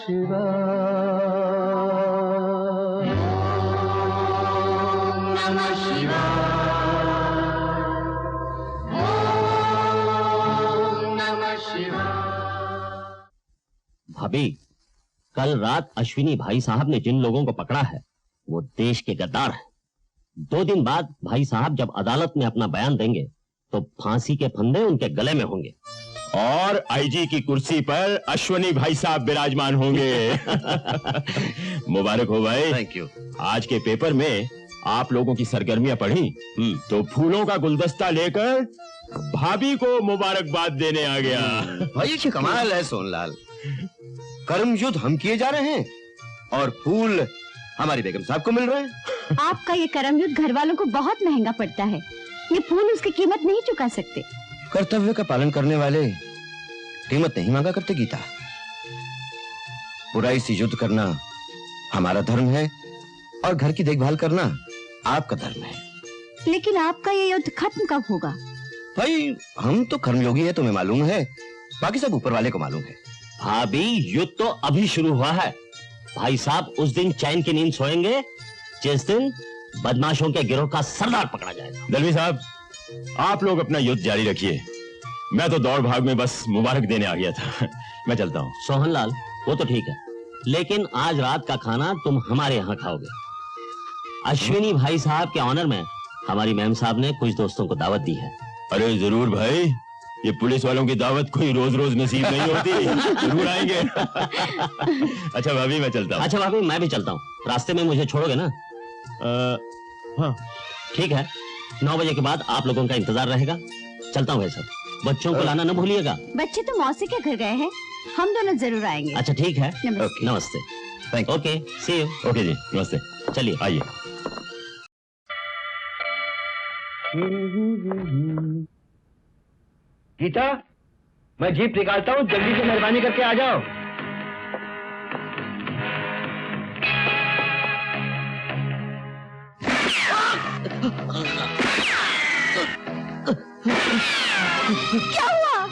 शिवाय, ओम नमः शिवाय, ओम नमः शिवाय। भाभी, कल रात अश्विनी भाई साहब ने जिन लोगों को पकड़ा है वो देश के गद्दार हैं। 2 दिन बाद भाई साहब जब अदालत में अपना बयान देंगे तो फांसी के फंदे उनके गले में होंगे और आईजी की कुर्सी पर अश्विनी भाई साहब विराजमान होंगे। मुबारक हो भाई। Thank you. आज के पेपर में आप लोगों की सरगर्मियां पढ़ी तो फूलों का गुलदस्ता लेकर भाभी को मुबारकबाद देने आ गया। भाई ये कमाल है सोनलाल, कर्म युद्ध हम किए जा रहे हैं और फूल हमारी बेगम साहब को मिल रहे हैं। आपका ये कर्म युद्ध घर वालों को बहुत महंगा पड़ता है, ये फूल उसकी कीमत नहीं चुका सकते। कर्तव्य का पालन करने वाले कीमत नहीं मांगा करते गीता। बुराई से युद्ध करना हमारा धर्म है और घर की देखभाल करना आपका धर्म है। लेकिन आपका ये युद्ध खत्म कब होगा? भाई हम तो कर्मयोगी है, तुम्हें मालूम है, बाकी सब ऊपर वाले को मालूम है। भाभी, युद्ध तो अभी शुरू हुआ है। भाई साहब उस दिन चैन की नींद सोएंगे जिस दिन बदमाशों के गिरोह का सरदार पकड़ा जाएगा। दलवी साहब, आप लोग अपना युद्ध जारी रखिए, मैं तो दौड़ भाग में बस मुबारक देने आ गया था। मैं चलता हूँ। सोहनलाल, वो तो ठीक है, लेकिन आज रात का खाना तुम हमारे यहाँ खाओगे। अश्विनी भाई साहब के ऑनर में हमारी मैम साहब ने कुछ दोस्तों को दावत दी है। अरे जरूर भाई, ये पुलिस वालों की दावत कोई रोज रोज नसीब नहीं होती। जरूर आएंगे। अच्छा भाभी, मैं चलता हूँ। अच्छा भाभी, मैं भी चलता हूँ। रास्ते में मुझे छोड़ोगे ना? हाँ ठीक है, 9 बजे के बाद आप लोगों का इंतजार रहेगा। चलता हूँ भाई साहब, बच्चों को लाना न भूलिएगा। बच्चे तो मौसी के घर गए हैं, हम दोनों जरूर आएंगे। अच्छा ठीक है, नमस्ते। नमस्ते। Thank you. Okay, see you. Okay जी, नमस्ते। चलिए आइए। गीता, मैं जीप निकालता हूँ, जल्दी से मेहरबानी करके आ जाओ। क्या हुआ?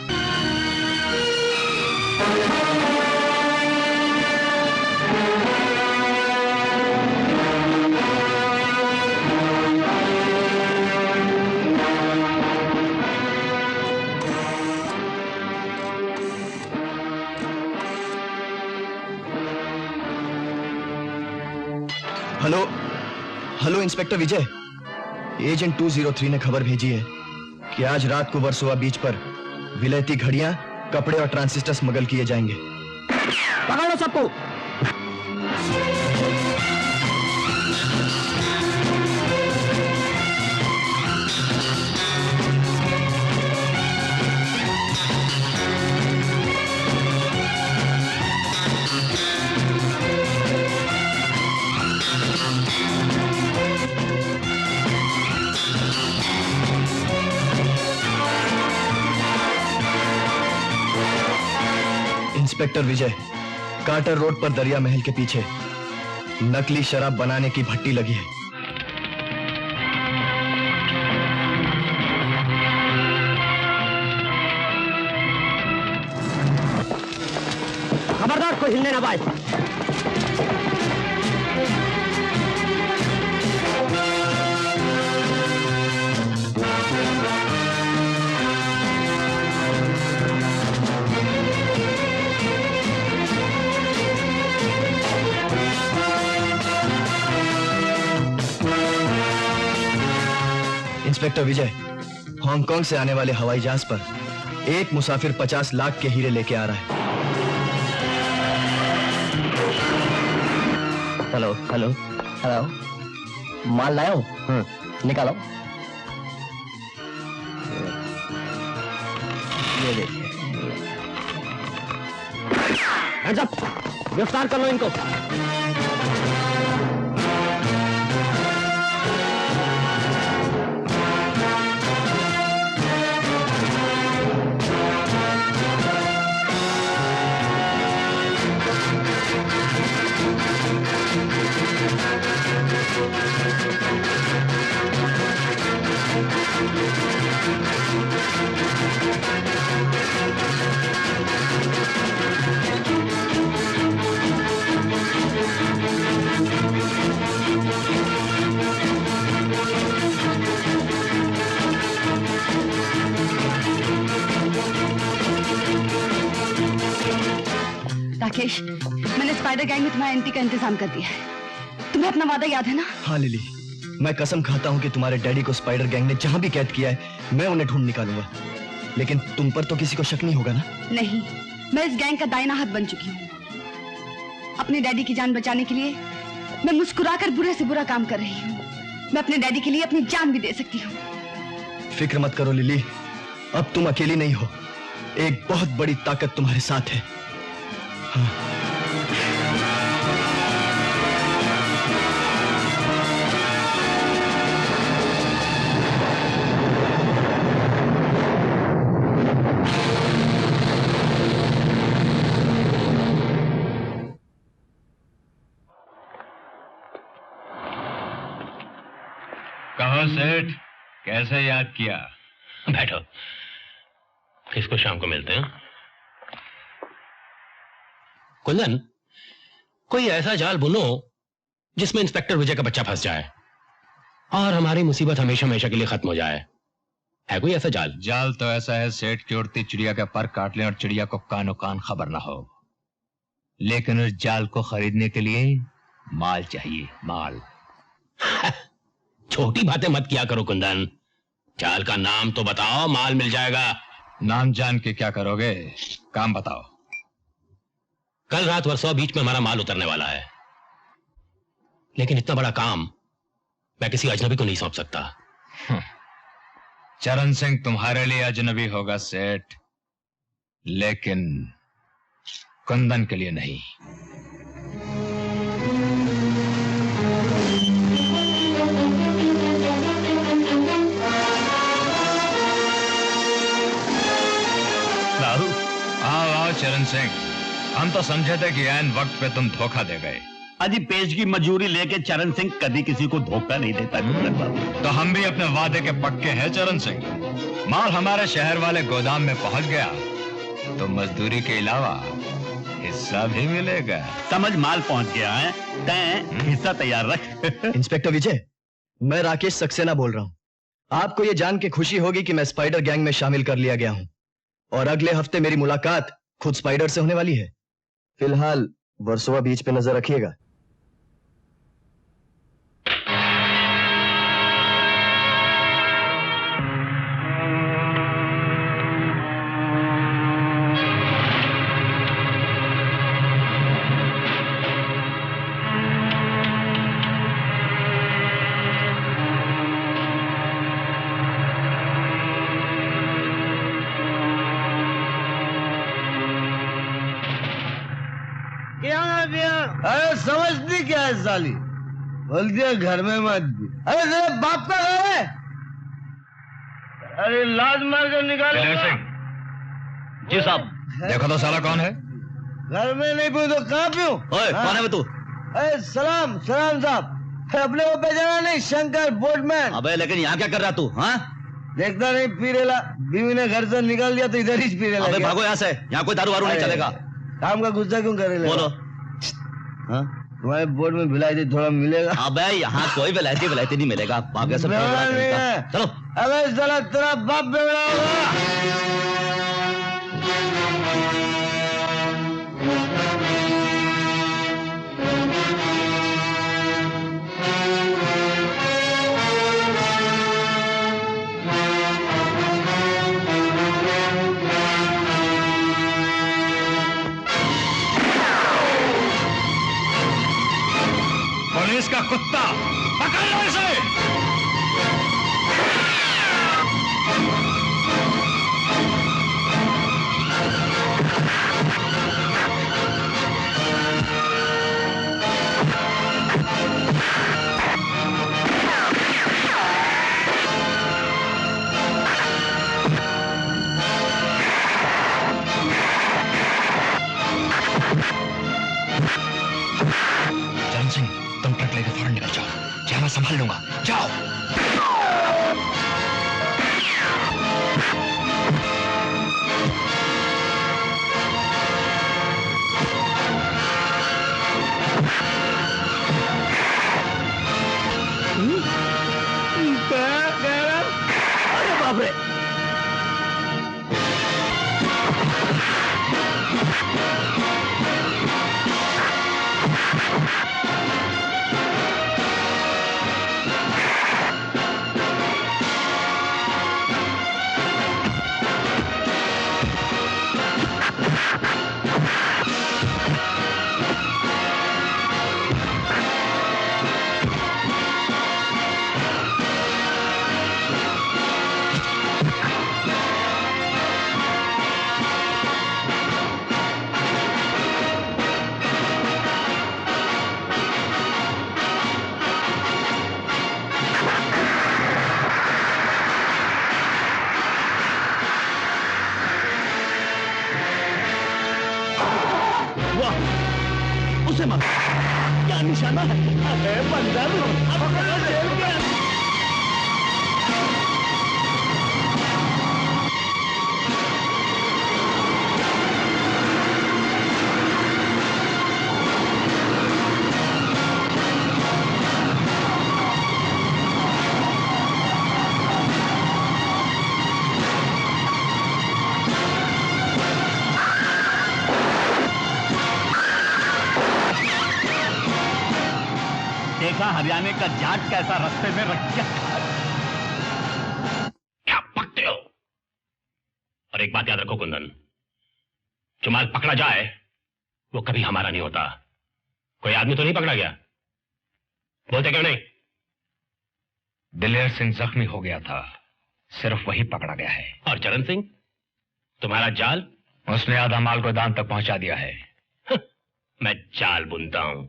हेलो हेलो इंस्पेक्टर विजय, एजेंट 203 ने खबर भेजी है कि आज रात को वर्सोवा बीच पर विलायती घड़ियां, कपड़े और ट्रांसिस्टर स्मगल किए जाएंगे। पकड़ लो सबको। इंस्पेक्टर विजय, कार्टर रोड पर दरिया महल के पीछे नकली शराब बनाने की भट्टी लगी है। खबरदार, कोई हिलने ना पाए। इंस्पेक्टर विजय, हांगकांग से आने वाले हवाई जहाज पर एक मुसाफिर 50 लाख के हीरे लेके आ रहा है। हेलो हेलो हेलो, माल लाया हूँ। निकालो। ये देखिए, गिरफ्तार कर लो इनको। राकेश, मैंने स्पाइडर गैंग में तुम्हारा एंट्री का इंतजाम कर दिया है। तुम्हें अपना वादा याद है ना? हाँ लिली, मैं कसम खाता हूँ कि तुम्हारे डैडी को स्पाइडर गैंग ने जहां भी कैद किया है मैं उन्हें ढूंढ निकालूंगा। लेकिन तुम पर तो किसी को शक नहीं होगा ना? नहीं, मैं इस गैंग का दाहिना हाथ बन चुकी हूँ। अपने डैडी की जान बचाने के लिए मैं मुस्कुराकर बुरे से बुरा काम कर रही हूँ। मैं अपने डैडी के लिए अपनी जान भी दे सकती हूँ। फिक्र मत करो लिली, अब तुम अकेली नहीं हो, एक बहुत बड़ी ताकत तुम्हारे साथ है। हाँ। कहो सेठ, कैसे याद किया? बैठो, किसको शाम को मिलते हैं? कुंदन, कोई ऐसा जाल बुनो जिसमें इंस्पेक्टर विजय का बच्चा फंस जाए और हमारी मुसीबत हमेशा हमेशा के लिए खत्म हो जाए। है कोई ऐसा जाल? जाल तो ऐसा है सेठ कि उड़ती चिड़िया का पर काट लें और चिड़िया को कानो कान खबर ना हो। लेकिन उस जाल को खरीदने के लिए माल चाहिए, माल। छोटी बातें मत किया करो कुंदन, जाल का नाम तो बताओ, माल मिल जाएगा। नाम जान के क्या करोगे, काम बताओ। कल रात वर्सोवा बीच में हमारा माल उतरने वाला है, लेकिन इतना बड़ा काम मैं किसी अजनबी को नहीं सौंप सकता। चरण सिंह तुम्हारे लिए अजनबी होगा सेठ, लेकिन कुंदन के लिए नहीं। आओ चरण सिंह, हम तो समझे थे कि ऐन वक्त पे तुम धोखा दे गए। अजी पेज की मजूरी लेके चरण सिंह कभी किसी को धोखा नहीं देता। तो हम भी अपने वादे के पक्के हैं चरण सिंह। माल हमारे शहर वाले गोदाम में पहुंच गया तो मजदूरी के अलावा हिस्सा भी मिलेगा। समझ माल पहुंच गया है, तैं हिस्सा तैयार रख। इंस्पेक्टर विजय, मैं राकेश सक्सेना बोल रहा हूँ। आपको ये जान के खुशी होगी कि मैं स्पाइडर गैंग में शामिल कर लिया गया हूँ और अगले हफ्ते मेरी मुलाकात खुद स्पाइडर से होने वाली है। फिलहाल वर्सोवा बीच पे नजर रखिएगा। अरे समझती क्या है साली, बोलती है घर में मत भी। अरे तेरे बाप का घर है? अरे लाज मार कर निकाल। जी साहब। देखो तो साला कौन है? घर में नहीं पीऊं तो कहाँ पीऊं? कौन है वो तू? अरे सलाम सलाम साहब, अपने को पहचाना नहीं? शंकर बोटमैन। अबे लेकिन यहाँ क्या कर रहा तू? हाँ, देखता नहीं पी रेला, बीवी ने घर से निकाल दिया तो इधर ही पी रेला। अबे भागो यहाँ से, यहाँ कोई दारू वारू नहीं चलेगा। काम का गुस्सा क्यों कर रहे? बोलो। हाँ, तुम्हारे बोर्ड में विलायती थोड़ा मिलेगा? अबे यहाँ कोई विलायती नहीं मिलेगा। भाग से चलो। अबे साला तेरा बाप बेवड़ा होगा। पुलिस का कुत्ता, पकड़ लो इसे। चरण सिंह, तुम ट्रक लेकर फौरन निकल जाओ, क्या मैं संभाल लूंगा। जाओ। अरे बाप रे, उसे मारो। क्या निशाना है? अरे बंदर, पकड़ो जेल के अंदर। देखा हरियाणा का जाट कैसा रास्ते में रख गया। क्या पकते हो? और एक बात याद रखो कुंदन, जो माल पकड़ा जाए वो कभी हमारा नहीं होता। कोई आदमी तो नहीं पकड़ा गया? बोलते क्यों नहीं? दिलेर सिंह जख्मी हो गया था, सिर्फ वही पकड़ा गया है। और चरण सिंह, तुम्हारा जाल? उसने आधा माल गोदाम तक पहुंचा दिया है। मैं जाल बुनता हूं,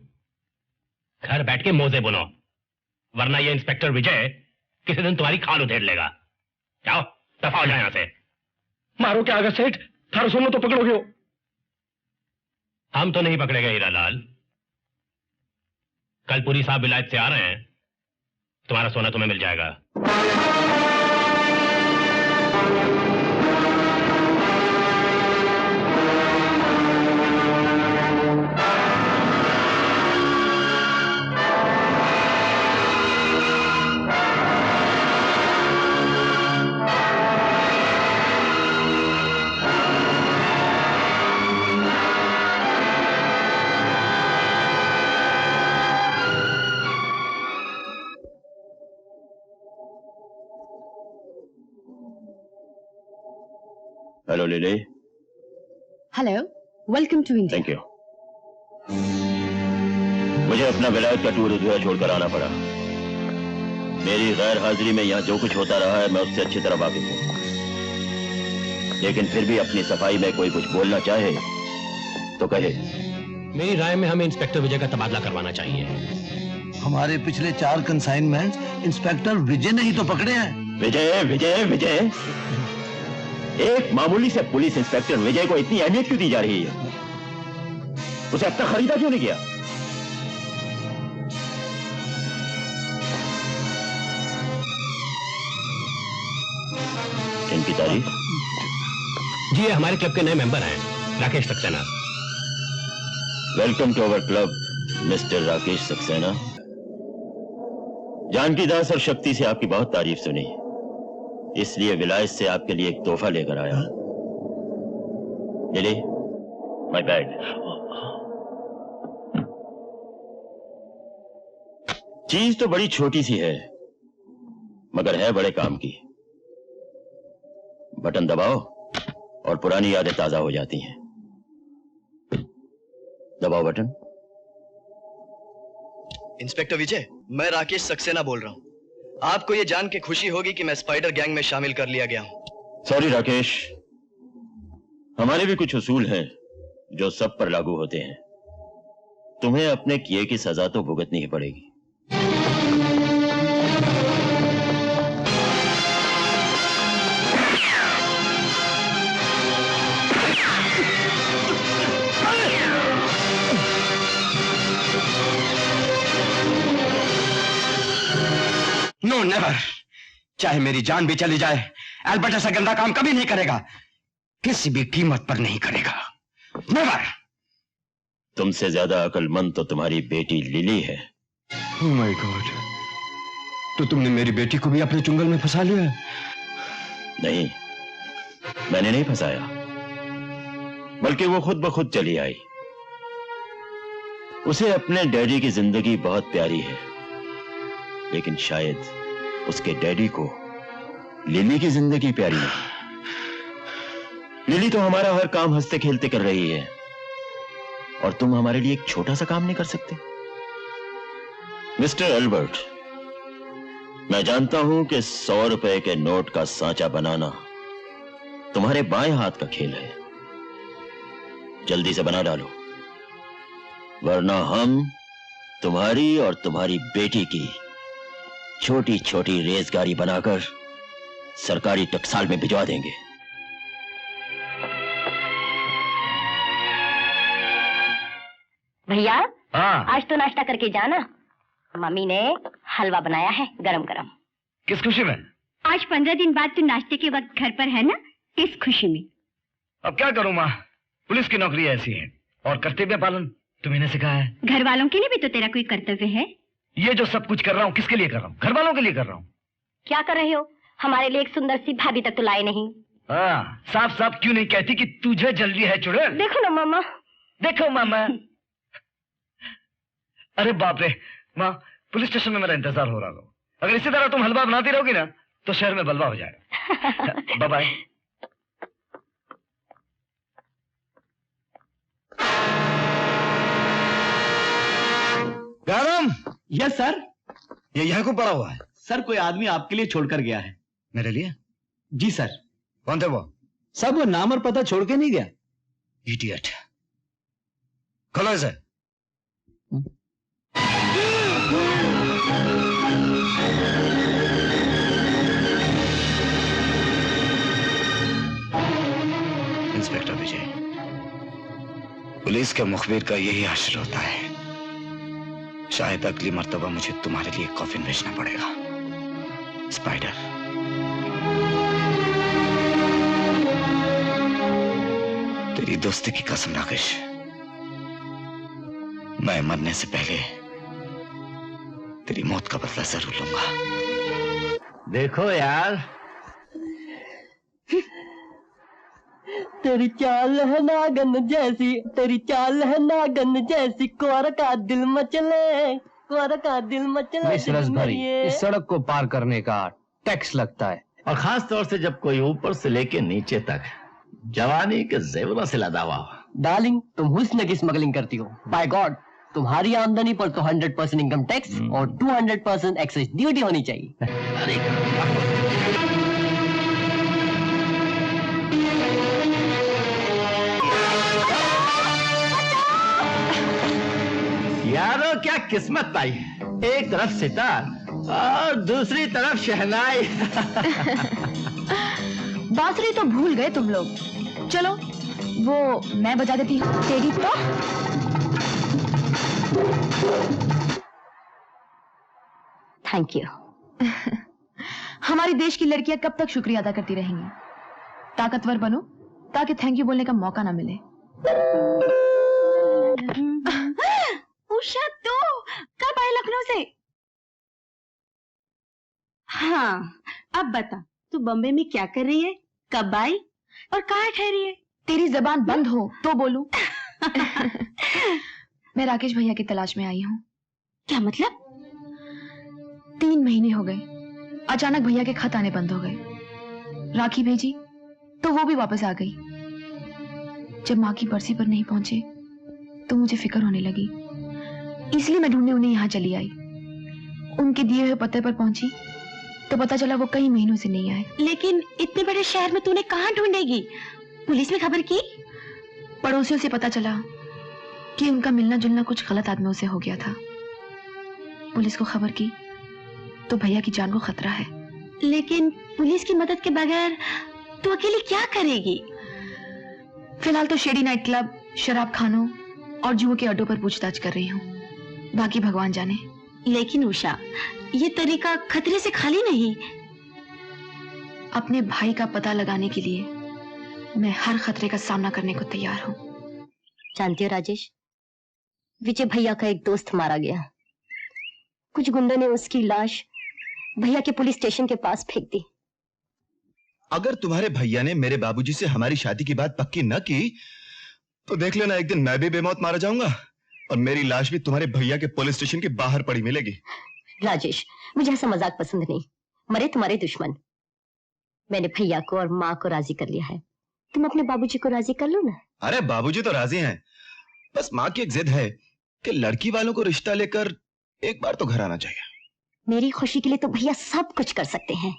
घर बैठ के मोजे बुनो, वरना ये इंस्पेक्टर विजय किसी दिन तुम्हारी खाल उधेड़ लेगा। जाओ, दफा हो जाए यहां से। मारो क्या आगे सेठ, थारा सोना तो पकड़ोगे हो। हम तो नहीं पकड़ेंगे हीरालाल। कल पुरी साहब विलायत से आ रहे हैं, तुम्हारा सोना तुम्हें मिल जाएगा। Hello Lily. Hello, welcome to India. Thank you. मुझे अपना विलायत का टूर अधूरा छोड़कर आना पड़ा। मेरी गैर हाजिरी में यहाँ जो कुछ होता रहा है मैं उससे अच्छी तरह वाकिफ हूँ, लेकिन फिर भी अपनी सफाई में कोई कुछ बोलना चाहे तो कहे। मेरी राय में हमें इंस्पेक्टर विजय का तबादला करवाना चाहिए। हमारे पिछले 4 कंसाइनमेंट इंस्पेक्टर विजय ने ही तो पकड़े हैं। विजय विजय विजय, एक मामूली से पुलिस इंस्पेक्टर विजय को इतनी अहमियत क्यों दी जा रही है? उसे अब तक खरीदा क्यों नहीं किया? इनकी तारीफ? जी, ये हमारे क्लब के नए मेंबर हैं, Rakesh Saxena. Welcome to our club mister Rakesh Saxena. Janki Das और शक्ति से आपकी बहुत तारीफ सुनी, इसलिए विलायत से आपके लिए एक तोहफा लेकर आया। Lily, my bag. चीज तो बड़ी छोटी सी है, मगर है बड़े काम की। बटन दबाओ और पुरानी यादें ताजा हो जाती हैं। दबाओ बटन। इंस्पेक्टर विजय, मैं राकेश सक्सेना बोल रहा हूं। आपको यह जान के खुशी होगी कि मैं स्पाइडर गैंग में शामिल कर लिया गया हूं। सॉरी राकेश, हमारे भी कुछ उसूल हैं जो सब पर लागू होते हैं। तुम्हें अपने किए की सजा तो भुगतनी ही पड़ेगी। नो नेवर, चाहे मेरी जान भी चली जाए, एल्बर्ट ऐसा गंदा काम कभी नहीं करेगा, किसी भी कीमत पर नहीं करेगा। नेवर। तुमसे ज्यादा अक्लमंद तो तुम्हारी बेटी लिली है। ओह माय गॉड, तो तुमने मेरी बेटी को भी अपने चुंगल में फंसा लिया? नहीं, मैंने नहीं फंसाया, बल्कि वो खुद ब खुद चली आई। उसे अपने डैडी की जिंदगी बहुत प्यारी है, लेकिन शायद उसके डैडी को लिली की जिंदगी प्यारी नहीं। लिली तो हमारा हर काम हंसते खेलते कर रही है, और तुम हमारे लिए एक छोटा सा काम नहीं कर सकते? मिस्टर एल्बर्ट, मैं जानता हूं कि 100 रुपए के नोट का सांचा बनाना तुम्हारे बाएं हाथ का खेल है। जल्दी से बना डालो, वरना हम तुम्हारी और तुम्हारी बेटी की छोटी छोटी रेजगारी बनाकर सरकारी टकसाल में भिजवा देंगे। भैया हाँ आज तो नाश्ता करके जाना, मम्मी ने हलवा बनाया है गरम गरम। किस खुशी में? आज 15 दिन बाद तू नाश्ते के वक्त घर पर है ना, इस खुशी में। अब क्या करूं माँ, पुलिस की नौकरी ऐसी है और कर्तव्य पालन तुम्हें ने सिखाया है। घर वालों के लिए भी तो तेरा कोई कर्तव्य है। ये जो सब कुछ कर रहा हूँ किसके लिए कर रहा हूँ? घर वालों के लिए कर रहा हूँ। क्या कर रहे हो? हमारे लिए एक सुंदर सी भाभी तक तो लाए नहीं। हाँ, साफ साफ क्यों नहीं कहती कि तुझे जल्दी है चुड़ैल? देखो ना मामा। देखो मामा। अरे बाप रे माँ, पुलिस स्टेशन में मेरा इंतजार हो रहा हो। अगर इसी तरह तुम हलवा बनाती रहोगी ना तो शहर में बलवा हो जाएगा। Bye bye. गरम। Yes sir. ये यहाँ को पड़ा हुआ है? सर कोई आदमी आपके लिए छोड़कर गया है। मेरे लिए? जी सर। कौन थे वो? सब वो नाम और पता छोड़ के नहीं गया। इडियट। खोलो इसे। इंस्पेक्टर विजय, पुलिस के मुखबिर का यही हश्र होता है। शायद अगली मर्तबा मुझे तुम्हारे लिए कॉफिन भेजना पड़ेगा। स्पाइडर। तेरी दोस्ती की कसम राकेश, मैं मरने से पहले तेरी मौत का बदला जरूर लूंगा। देखो यार, तेरी चाल है नागन जैसी, तेरी चाल है नागन जैसी, कुंवर का दिल मचले, कुंवर का दिल मचले। मिस रसभरी, इस सड़क को पार करने का टैक्स लगता है, और खास तौर से जब कोई ऊपर से लेके नीचे तक जवानी के जेवरों से लदा हुआ हो। डार्लिंग, तुम हुस्न की स्मगलिंग करती हो। बाय गॉड, तुम्हारी आमदनी पर तो 100% इनकम टैक्स और 200% एक्साइज ड्यूटी होनी चाहिए। यारो क्या किस्मत पाई है, एक तरफ सितार और दूसरी तरफ शहनाई। बांसुरी तो भूल गए तुम लोग। चलो वो मैं बजा देती हूँ। तेरी तो थैंक यू। हमारे देश की लड़कियां कब तक शुक्रिया अदा करती रहेंगी? ताकतवर बनो ताकि थैंक यू बोलने का मौका ना मिले। उषा, तो कब आए लखनऊ से? हाँ, अब बता, तू बॉम्बे में क्या कर रही है, कब आई और कहाँ ठहरी है? तेरी जबान बंद हो तो बोलूं। मैं राकेश भैया की तलाश में आई हूँ। क्या मतलब? 3 महीने हो गए, अचानक भैया के खत आने बंद हो गए। राखी भेजी तो वो भी वापस आ गई। जब माँ की बरसी पर नहीं पहुंचे तो मुझे फिक्र होने लगी, इसलिए मैं ढूंढने उन्हें यहाँ चली आई। उनके दिए हुए पते पर पहुंची तो पता चला वो कई महीनों से नहीं आए। लेकिन इतने बड़े शहर में तूने कहाँ ढूंढेगी? पुलिस में खबर की? पड़ोसियों से पता चला कि उनका मिलना जुलना कुछ गलत आदमियों से हो गया था। पुलिस को खबर की तो भैया की जान को खतरा है। लेकिन पुलिस की मदद के बगैर तू अकेली क्या करेगी? फिलहाल तो शेडी नाइट क्लब, शराब खानों और जुए के अड्डों पर पूछताछ कर रही हूँ, बाकी भगवान जाने। लेकिन उषा, ये तरीका खतरे से खाली नहीं। अपने भाई का पता लगाने के लिए मैं हर खतरे का सामना करने को तैयार हूँ। जानते हो राजेश, विजय भैया का एक दोस्त मारा गया। कुछ गुंडों ने उसकी लाश भैया के पुलिस स्टेशन के पास फेंक दी। अगर तुम्हारे भैया ने मेरे बाबूजी से हमारी शादी की बात पक्की न की तो देख लेना, एक दिन मैं भी बेमौत मारा जाऊंगा और मेरी लाश भी तुम्हारे भैया के पुलिस स्टेशन के बाहर पड़ी मिलेगी। राजेश, मुझे ऐसा मजाक पसंद नहीं। मरे तुम्हारे दुश्मन। मैंने भैया को और माँ को राजी कर लिया है, तुम अपने बाबूजी को राजी कर लो ना। अरे बाबूजी तो राजी हैं, बस माँ की एक जिद है कि लड़की वालों को रिश्ता लेकर एक बार तो घर आना चाहिए। मेरी खुशी के लिए तो भैया सब कुछ कर सकते हैं।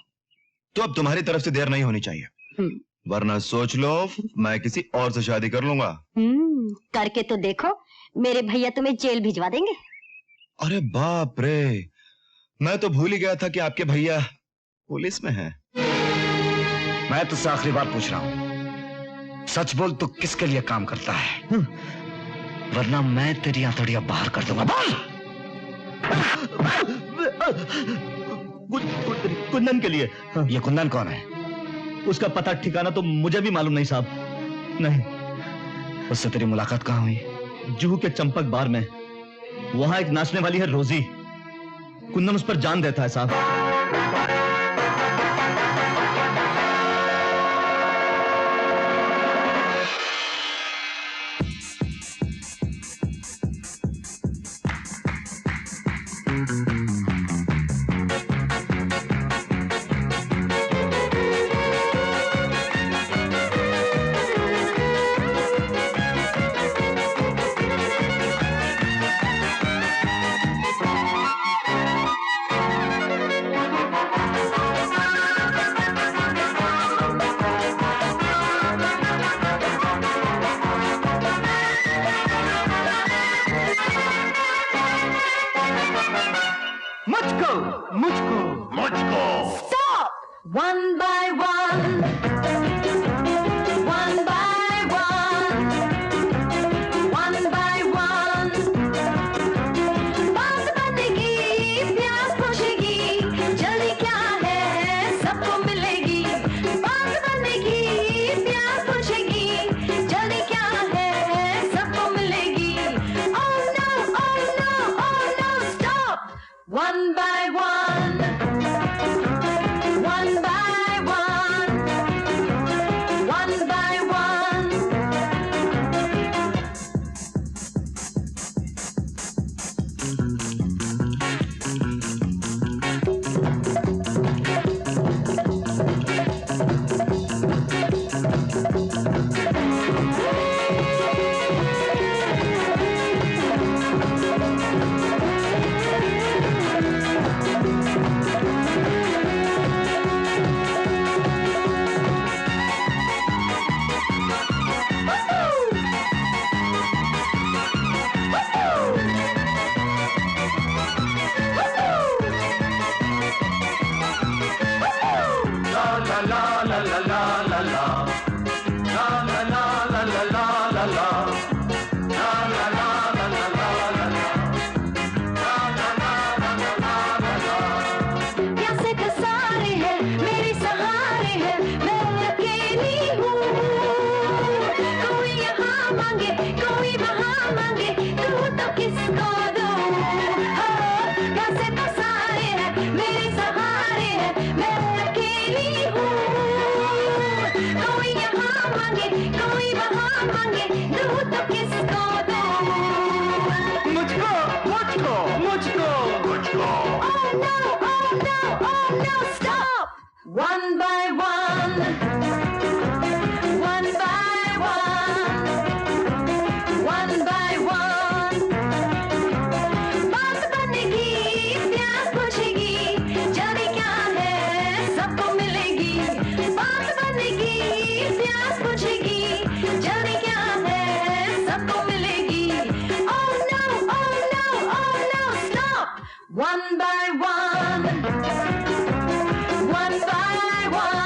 तो अब तुम्हारी तरफ से देर नहीं होनी चाहिए, वरना सोच लो मैं किसी और से शादी कर लूंगा। करके तो देखो, मेरे भैया तुम्हें जेल भिजवा देंगे। अरे बाप रे, मैं तो भूल ही गया था कि आपके भैया पुलिस में हैं। मैं तुझसे आखिरी बार पूछ रहा हूं, सच बोल, तू किसके लिए काम करता है? वरना मैं तेरी हथौड़ियां बाहर कर दूंगा। बोल। कुंदन के लिए। ये कुंदन कौन है? उसका पता ठिकाना तो मुझे भी मालूम नहीं साहब। नहीं। उससे तेरी मुलाकात कहाँ हुई? जुहू के चंपक बार में। वहां एक नाचने वाली है रोजी। कुंदन उस पर जान देता है साहब। One by one, one by one, one by one. बात बनेगी, प्यास बुझेगी, जल्दी क्या है सबको मिलेगी। बात बनेगी, प्यास बुझेगी, जल्दी क्या है सबको मिलेगी। Oh no, oh no, oh no, stop. One by one. One by one, one by one. प्यासे का सारे हैं मेरे सहारे हैं, मैं अकेली हूँ। कोई यहाँ मांगे कोई वहाँ मांगे, तू तो किसको दूँ। प्यासे का सारे हैं मेरे सहारे हैं, मैं अकेली हूँ। कोई यहाँ मांगे कोई वहाँ मांगे, तू तो किसको दूँ। मुझको मुझको मुझको मुझको। Oh no, oh no, oh no, stop. One by one, one by one, one by one. बात बनेगी, प्यास बुझेगी, जल्दी क्या है सबको मिलेगी। बात बनेगी, प्यास बुझेगी, जल्दी क्या है सबको मिलेगी। Oh no, oh no, oh no, stop. One by one, one by one.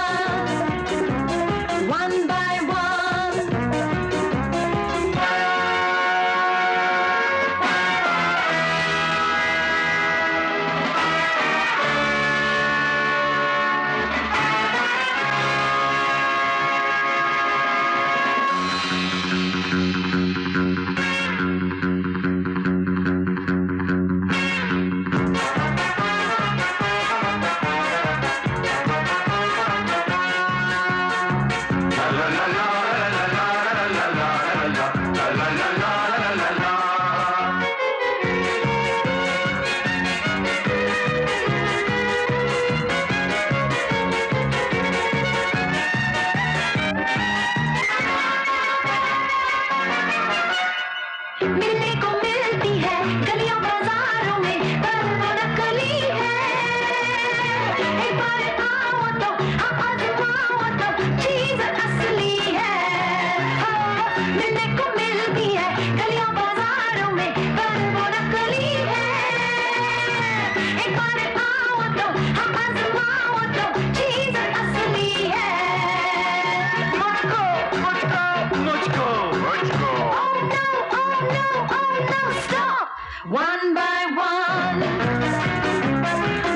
one by one,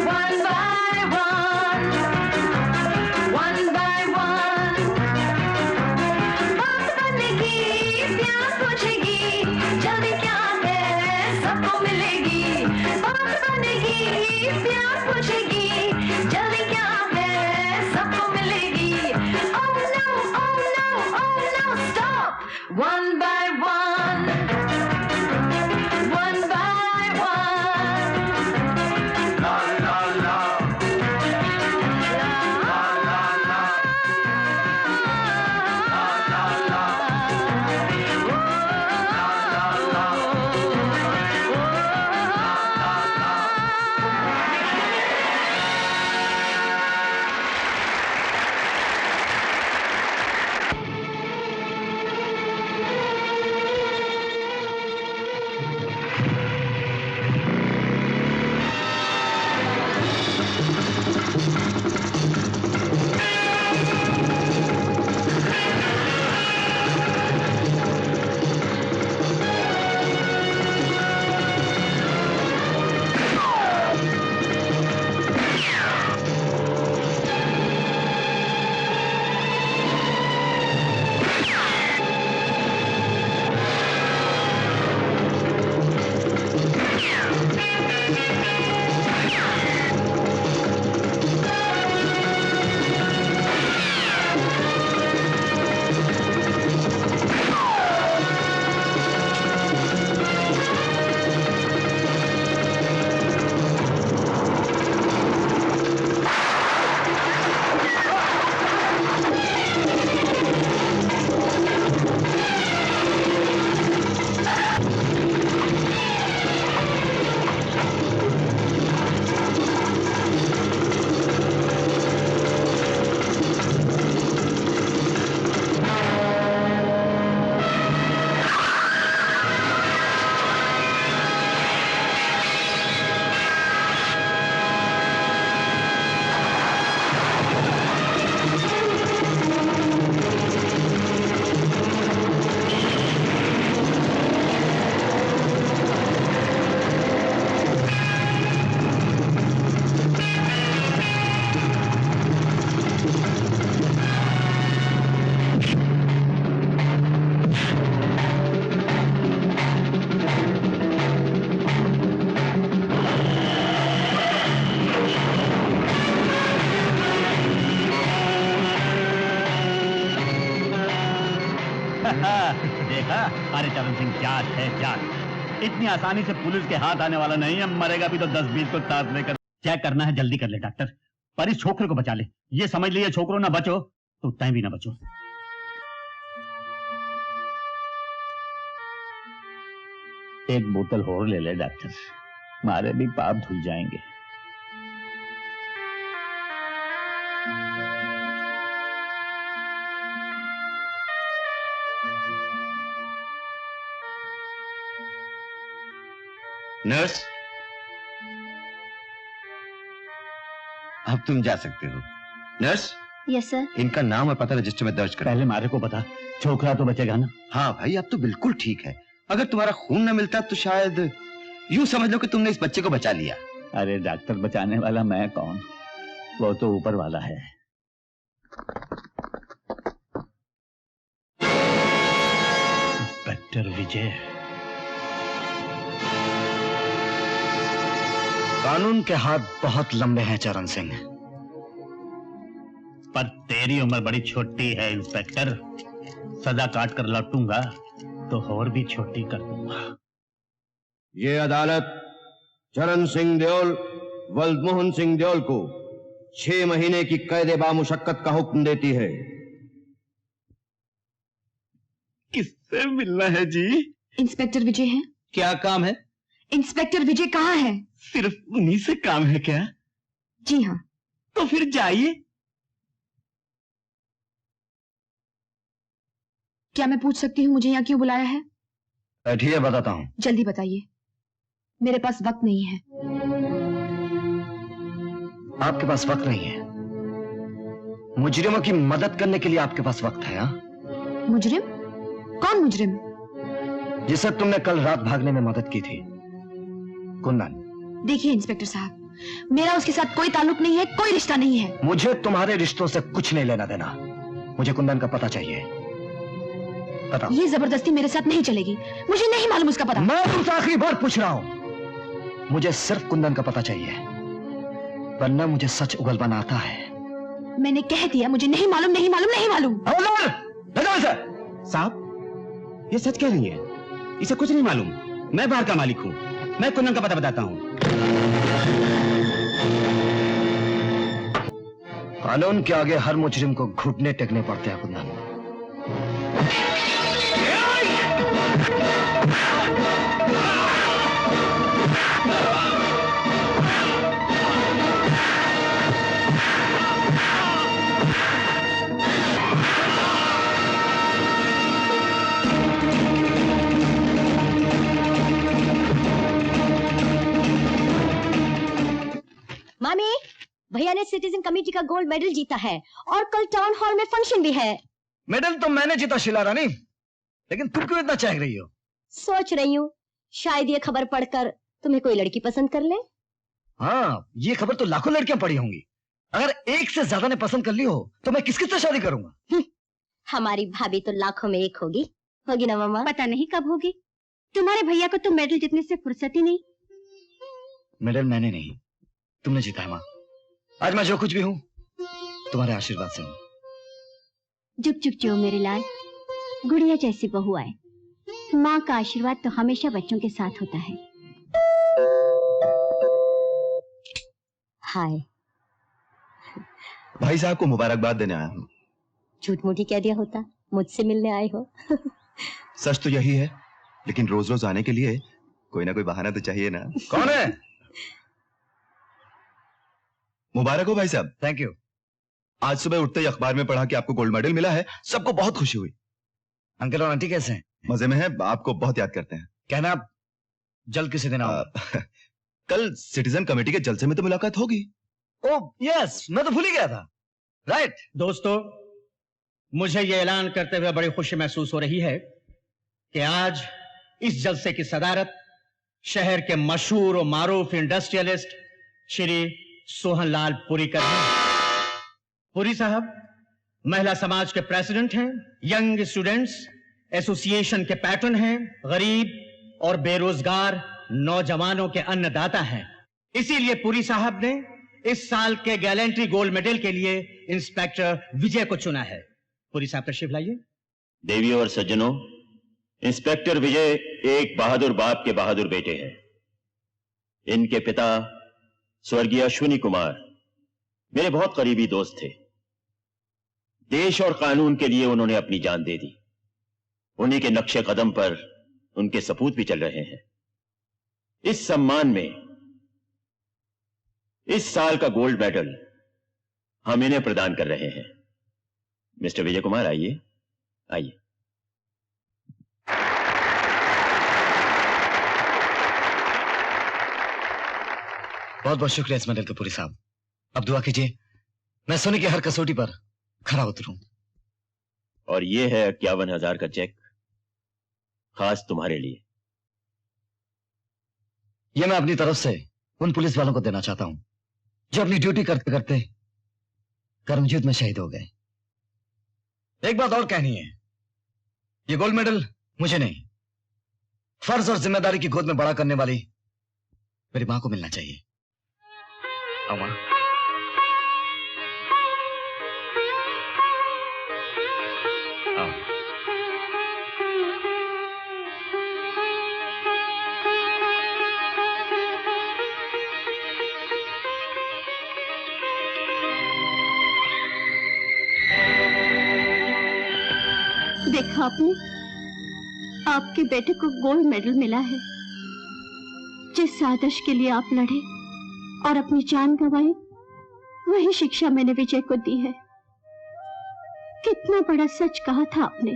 one by one, one by one. बात बनेगी, प्यास पूछेगी, जल्दी क्या है सबको मिलेगी। बात बनेगी, प्यास पूछेगी, जल्दी क्या है सबको मिलेगी। Oh no, oh no, oh no, stop. One by one, one by one. La la la, la la la, la la la, देखा? अरे चरण सिंह जाट है जाट। इतनी आसानी से पुलिस के हाथ आने वाला नहीं है। मरेगा भी तो 10-20 को साथ लेकर। क्या करना है जल्दी कर ले डॉक्टर, पर इस छोकरे को बचा ले। ये समझ लिए छोकरों ना बचो तो तय भी ना बचो। एक बोतल और ले ले डॉक्टर, मारे भी पाप धुल जाएंगे। नर्स, अब तुम जा सकते हो। Nurse, yes sir. इनका नाम और पता रजिस्टर में दर्ज करो। पहले मारे को बता, छोकरा तो बचेगा ना? हाँ भाई, अब तो बिल्कुल ठीक है। अगर तुम्हारा खून न मिलता तो शायद यूं समझ लो कि तुमने इस बच्चे को बचा लिया। अरे डॉक्टर बचाने वाला मैं कौन, वो तो ऊपर वाला है। इंस्पेक्टर विजय। कानून के हाथ बहुत लंबे हैं चरण सिंह, पर तेरी उम्र बड़ी छोटी है इंस्पेक्टर। सजा काट कर लौटूंगा तो और भी छोटी कर दूंगा। ये अदालत चरण सिंह देओल वल्दमोहन सिंह देओल को 6 महीने की कैद बामुशक्कत का हुक्म देती है। किससे मिलना है जी? इंस्पेक्टर विजय हैं? क्या काम है? इंस्पेक्टर विजय कहाँ है? सिर्फ उन्हीं से काम है क्या? जी हाँ। तो फिर जाइए। क्या मैं पूछ सकती हूँ मुझे यहाँ क्यों बुलाया है? बैठिए, बताता हूँ। जल्दी बताइए, मेरे पास वक्त नहीं है। आपके पास वक्त नहीं है? मुजरिमों की मदद करने के लिए आपके पास वक्त है? हाँ? मुजरिम? कौन मुजरिम? जिसे तुमने कल रात भागने में मदद की थी, कुंदन। देखिए इंस्पेक्टर साहब, मेरा उसके साथ कोई ताल्लुक नहीं है, कोई रिश्ता नहीं है। मुझे तुम्हारे रिश्तों से कुछ नहीं लेना देना। मुझे कुंदन का पता चाहिए। बताओ। ये जबरदस्ती मेरे साथ नहीं चलेगी, मुझे नहीं मालूम उसका पता। मैं तुमसे आखिरी बार पूछ रहा हूं, मुझे सिर्फ कुंदन का पता चाहिए, वरना मुझे सच उगलवाना आता है। मैंने कह दिया मुझे नहीं मालूम, नहीं मालूम, नहीं मालूम। साहब, ये सच कह रही है, इसे कुछ नहीं मालूम। मैं बाहर का मालिक हूं, मैं कुंदन का पता बताता हूं। कानून के आगे हर मुजरिम को घुटने टेकने पड़ते हैं कुंदन। मामी, भैया ने सिटीजन कमेटी का गोल्ड मेडल जीता है और कल टाउन हॉल में फंक्शन भी है। मेडल तो मैंने जीता शीला रानी, लेकिन तुम क्यों इतना चाह रही हो? सोच रही हूँ शायद ये खबर पढ़कर तुम्हें कोई लड़की पसंद कर ले। हाँ, ये खबर तो लाखों लड़कियां पढ़ी होंगी। अगर एक से ज्यादा ने पसंद कर ली हो तो मैं किस से शादी करूंगा? हमारी भाभी तो लाखों में एक होगी ना मामा? पता नहीं कब होगी। तुम्हारे भैया को तो मेडल जीतने से फुर्सत ही नहीं। मेडल मैंने नहीं, तुमने जीता है माँ। आज मैं जो कुछ भी हूँ तुम्हारे आशीर्वाद से हूँ। जुग जुग जो मेरे लाल, गुड़िया जैसी बहू आए। माँ का आशीर्वाद तो हमेशा बच्चों के साथ होता है। हाय। भाई साहब को मुबारकबाद देने आया हूँ। झूठ मूठी कह दिया होता, मुझसे मिलने आए हो। सच तो यही है, लेकिन रोज रोज आने के लिए कोई ना कोई बहाना तो चाहिए ना। कौन है? मुबारक हो भाई साहब। Thank you. आज सुबह उठते ही अखबार में पढ़ा कि आपको गोल्ड मेडल मिला है, सबको बहुत खुशी हुई। अंकल और आंटी कैसे हैं? मजे में हैं, आपको बहुत याद करते हैं। कहना आप जल्द किसी दिन आओ। कल सिटीजन कमेटी के जलसे में तो मुलाकात होगी। ओह यस, मैं तो भूल ही गया था। राइट। दोस्तों, मुझे यह ऐलान करते हुए बड़ी खुशी महसूस हो रही है कि आज इस जलसे की सदारत शहर के मशहूर और मारूफ इंडस्ट्रियलिस्ट श्री सोहनलाल पुरी कर रहे हैं। पुरी साहब महिला समाज के प्रेसिडेंट हैं, यंग स्टूडेंट्स एसोसिएशन के पैटर्न हैं, गरीब और बेरोजगार नौजवानों के अन्नदाता हैं। इसीलिए पुरी साहब ने इस साल के गैलेंट्री गोल्ड मेडल के लिए इंस्पेक्टर विजय को चुना है। पुरी साहब तशरीफ लाइए। देवियों और सज्जनों, इंस्पेक्टर विजय एक बहादुर बाप के बहादुर बेटे हैं। इनके पिता स्वर्गीय अश्विनी कुमार मेरे बहुत करीबी दोस्त थे। देश और कानून के लिए उन्होंने अपनी जान दे दी। उन्हीं के नक्शे कदम पर उनके सपूत भी चल रहे हैं। इस सम्मान में इस साल का गोल्ड मेडल हम इन्हें प्रदान कर रहे हैं। मिस्टर विजय कुमार, आइए आइए। बहुत बहुत शुक्रिया इस मेडल के पुरी साहब। अब दुआ कीजिए मैं सोने की हर कसौटी पर खरा उतरूं। और ये है 51,000 का चेक, खास तुम्हारे लिए। यह मैं अपनी तरफ से उन पुलिस वालों को देना चाहता हूं जो अपनी ड्यूटी करते करते कर्मयुद्ध में शहीद हो गए। एक बात और कहनी है, ये गोल्ड मेडल मुझे नहीं, फर्ज और जिम्मेदारी की गोद में बड़ा करने वाली मेरी मां को मिलना चाहिए। आओ मां। आओ। देखा आपने, आपके बेटे को गोल्ड मेडल मिला है। जिस आदर्श के लिए आप लड़े और अपनी जान गंवाई, वही शिक्षा मैंने विजय को दी है। कितना बड़ा सच कहा था आपने।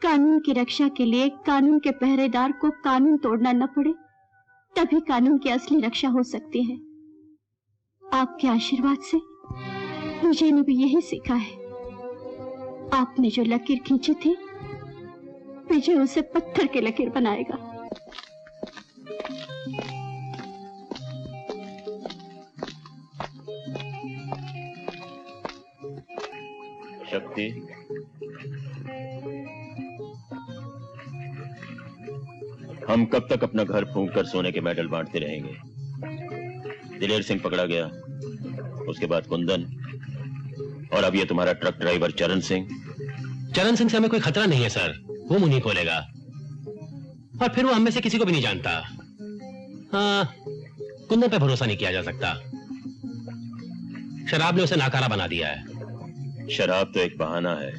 कानून की रक्षा के लिए कानून के पहरेदार को कानून तोड़ना न पड़े, तभी कानून की असली रक्षा हो सकती है। आपके आशीर्वाद से विजय ने भी यही सीखा है। आपने जो लकीर खींची थी, विजय उसे पत्थर के लकीर बनाएगा। शक्ति, हम कब तक अपना घर फूंक कर सोने के मेडल बांटते रहेंगे? दिलेर सिंह पकड़ा गया, उसके बाद कुंदन, और अब ये तुम्हारा ट्रक ड्राइवर चरण सिंह। चरण सिंह से हमें कोई खतरा नहीं है सर, वो मुंह नहीं खोलेगा, और फिर वो हम में से किसी को भी नहीं जानता। हाँ, कुंदन पे भरोसा नहीं किया जा सकता, शराब ने उसे नाकारा बना दिया है। शराब तो एक बहाना है,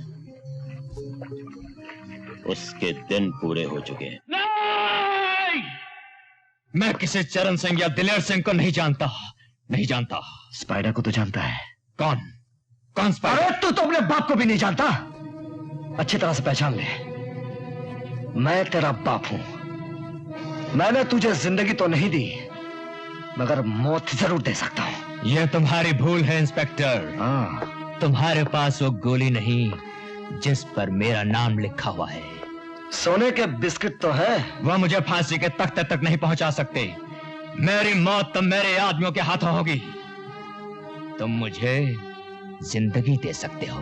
उसके दिन पूरे हो चुके हैं। मैं किसी चरण सिंह या दिलेर सिंह को नहीं जानता, नहीं जानता। स्पाइडर को तो जानता है। कौन? कौन स्पाइडर? अरे तू तो अपने बाप को भी नहीं जानता। अच्छी तरह से पहचान ले, मैं तेरा बाप हूं। मैंने तुझे जिंदगी तो नहीं दी, मगर मौत जरूर दे सकता हूं। यह तुम्हारी भूल है इंस्पेक्टर। हाँ, तुम्हारे पास वो गोली नहीं जिस पर मेरा नाम लिखा हुआ है। सोने के बिस्किट तो है, वह मुझे फांसी के तख्ते तक नहीं पहुंचा सकते। मेरी मौत तो मेरे आदमियों के हाथों होगी। तुम मुझे जिंदगी दे सकते हो,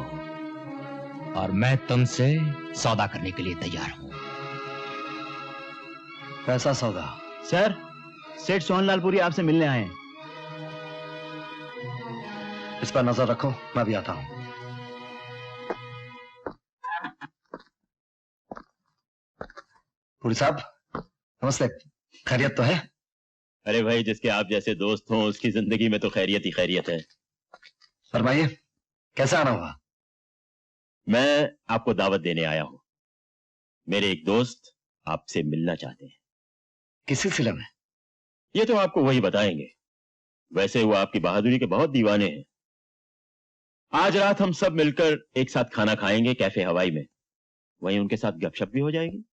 और मैं तुमसे सौदा करने के लिए तैयार हूं। कैसा सौदा? सर, सेठ सोहनलालपुरी आपसे मिलने आए हैं। इस पर नजर रखो, मैं भी आता हूं। पुरी साहब नमस्ते, खैरियत तो है? अरे भाई, जिसके आप जैसे दोस्त हों उसकी जिंदगी में तो खैरियत ही खैरियत है। फरमाइए, कैसे आना हुआ? मैं आपको दावत देने आया हूं। मेरे एक दोस्त आपसे मिलना चाहते हैं। किस सिलसिले में? ये तो आपको वही बताएंगे। वैसे वो आपकी बहादुरी के बहुत दीवाने हैं। आज रात हम सब मिलकर एक साथ खाना खाएंगे कैफे हवाई में, वहीं उनके साथ गपशप भी हो जाएगी।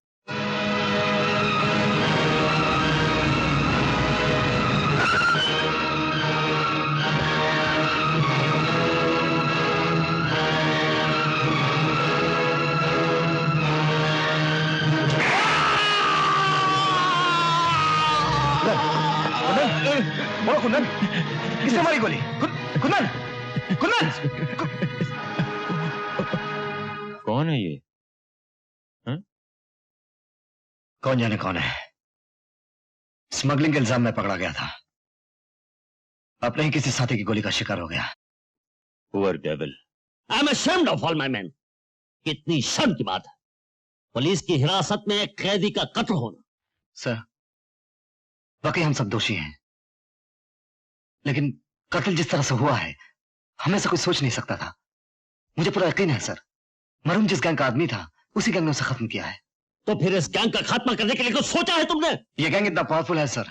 बोलो कुंदन, किसने मारी गोली? कुंदन, कुंदन! कौन है ये? हा? कौन जाने कौन है। स्मगलिंग के इल्जाम में पकड़ा गया था, अपने ही किसी साथी की गोली का शिकार हो गया। Poor devil. I am ashamed of all my men. कितनी शर्म की बात है, पुलिस की हिरासत में एक कैदी का कत्ल होना। सर, वाकई हम सब दोषी हैं, लेकिन कत्ल जिस तरह से हुआ है हमें से कोई सोच नहीं सकता था। मुझे पूरा यकीन है सर, मरूम जिस गैंग का आदमी था उसी गैंग ने उसे खत्म किया है। तो फिर इस गैंग का खात्मा करने के लिए कुछ सोचा है तुमने? ये गैंग इतना पावरफुल है सर,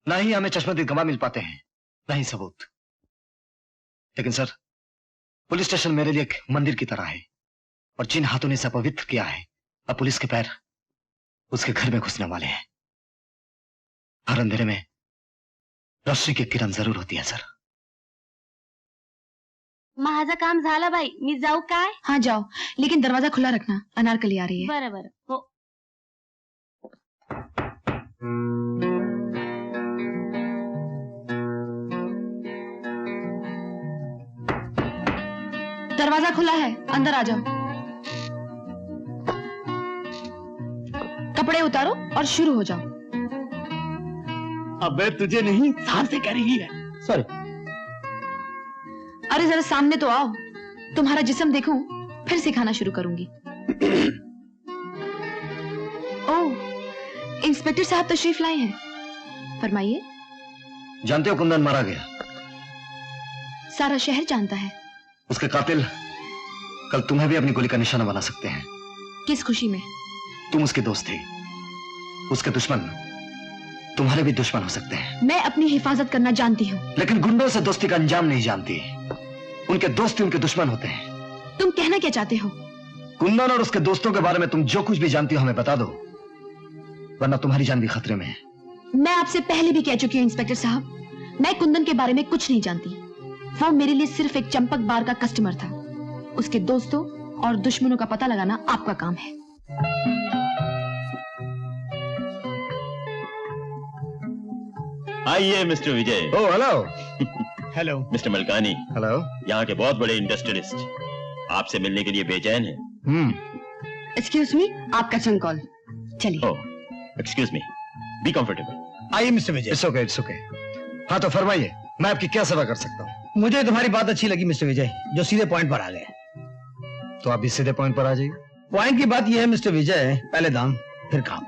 ना ही हमें चश्मदीद गवाह मिल पाते हैं, ना ही सबूत। लेकिन सर, पुलिस स्टेशन मेरे लिए एक मंदिर की तरह है, और जिन हाथों ने इसे अपवित्र किया है, अब पुलिस के पैर उसके घर में घुसने वाले हैं। हर अंधेरे में रोशनी की किरण जरूर होती है सर। माझं काम झालं बाई, मी जाऊ काय? हाँ जाओ, लेकिन दरवाजा खुला रखना, अनारकली आ रही है। बरं बरं, हो। दरवाजा खुला है, अंदर आ जाओ। कपड़े उतारो और शुरू हो जाओ। अबे तुझे नहीं, साहब से कह रही है। सॉरी। अरे जरा सामने तो आओ, तुम्हारा जिस्म देखूं, फिर सिखाना शुरू करूंगी। ओह, इंस्पेक्टर साहब तशरीफ लाए हैं, फरमाइए। जानते हो कुंदन मारा गया? सारा शहर जानता है। उसके कातिल कल तुम्हें भी अपनी गोली का निशाना बना सकते हैं। किस खुशी में? तुम उसके दोस्त थे, उसके दुश्मन तुम्हारे भी दुश्मन हो सकते हैं। मैं अपनी हिफाजत करना जानती हूँ, लेकिन गुंडों से दोस्ती का अंजाम नहीं जानती। उनके दोस्त ही उनके दुश्मन होते हैं। तुम कहना क्या चाहते हो? कुंदन और उसके दोस्तों के बारे में तुम जो कुछ भी जानती हो हमें बता दो, वरना तुम्हारी जान भी खतरे में है। मैं आपसे पहले भी कह चुकी हूँ इंस्पेक्टर साहब, मैं कुंदन के बारे में कुछ नहीं जानती। वो मेरे लिए सिर्फ एक चंपक बार का कस्टमर था। उसके दोस्तों और दुश्मनों का पता लगाना आपका काम है। आइए mister Vijay. Oh hello. Hello mister Malkani. Hello. यहाँ के बहुत बड़े इंडस्ट्रियलिस्ट। आपसे मिलने के लिए बेचैन है। एक्सक्यूज मी, आपका जंक कॉल। चलिए। Excuse me, be comfortable. आइए मिस्टर विजय। It's okay. हाँ तो फरमाइए, मैं आपकी क्या सेवा कर सकता हूँ? मुझे तुम्हारी बात अच्छी लगी मिस्टर विजय, जो सीधे पॉइंट पर आ गए। तो आप भी सीधे पॉइंट पर आ जाइए। पॉइंट की बात यह है मिस्टर विजय, पहले दाम फिर काम।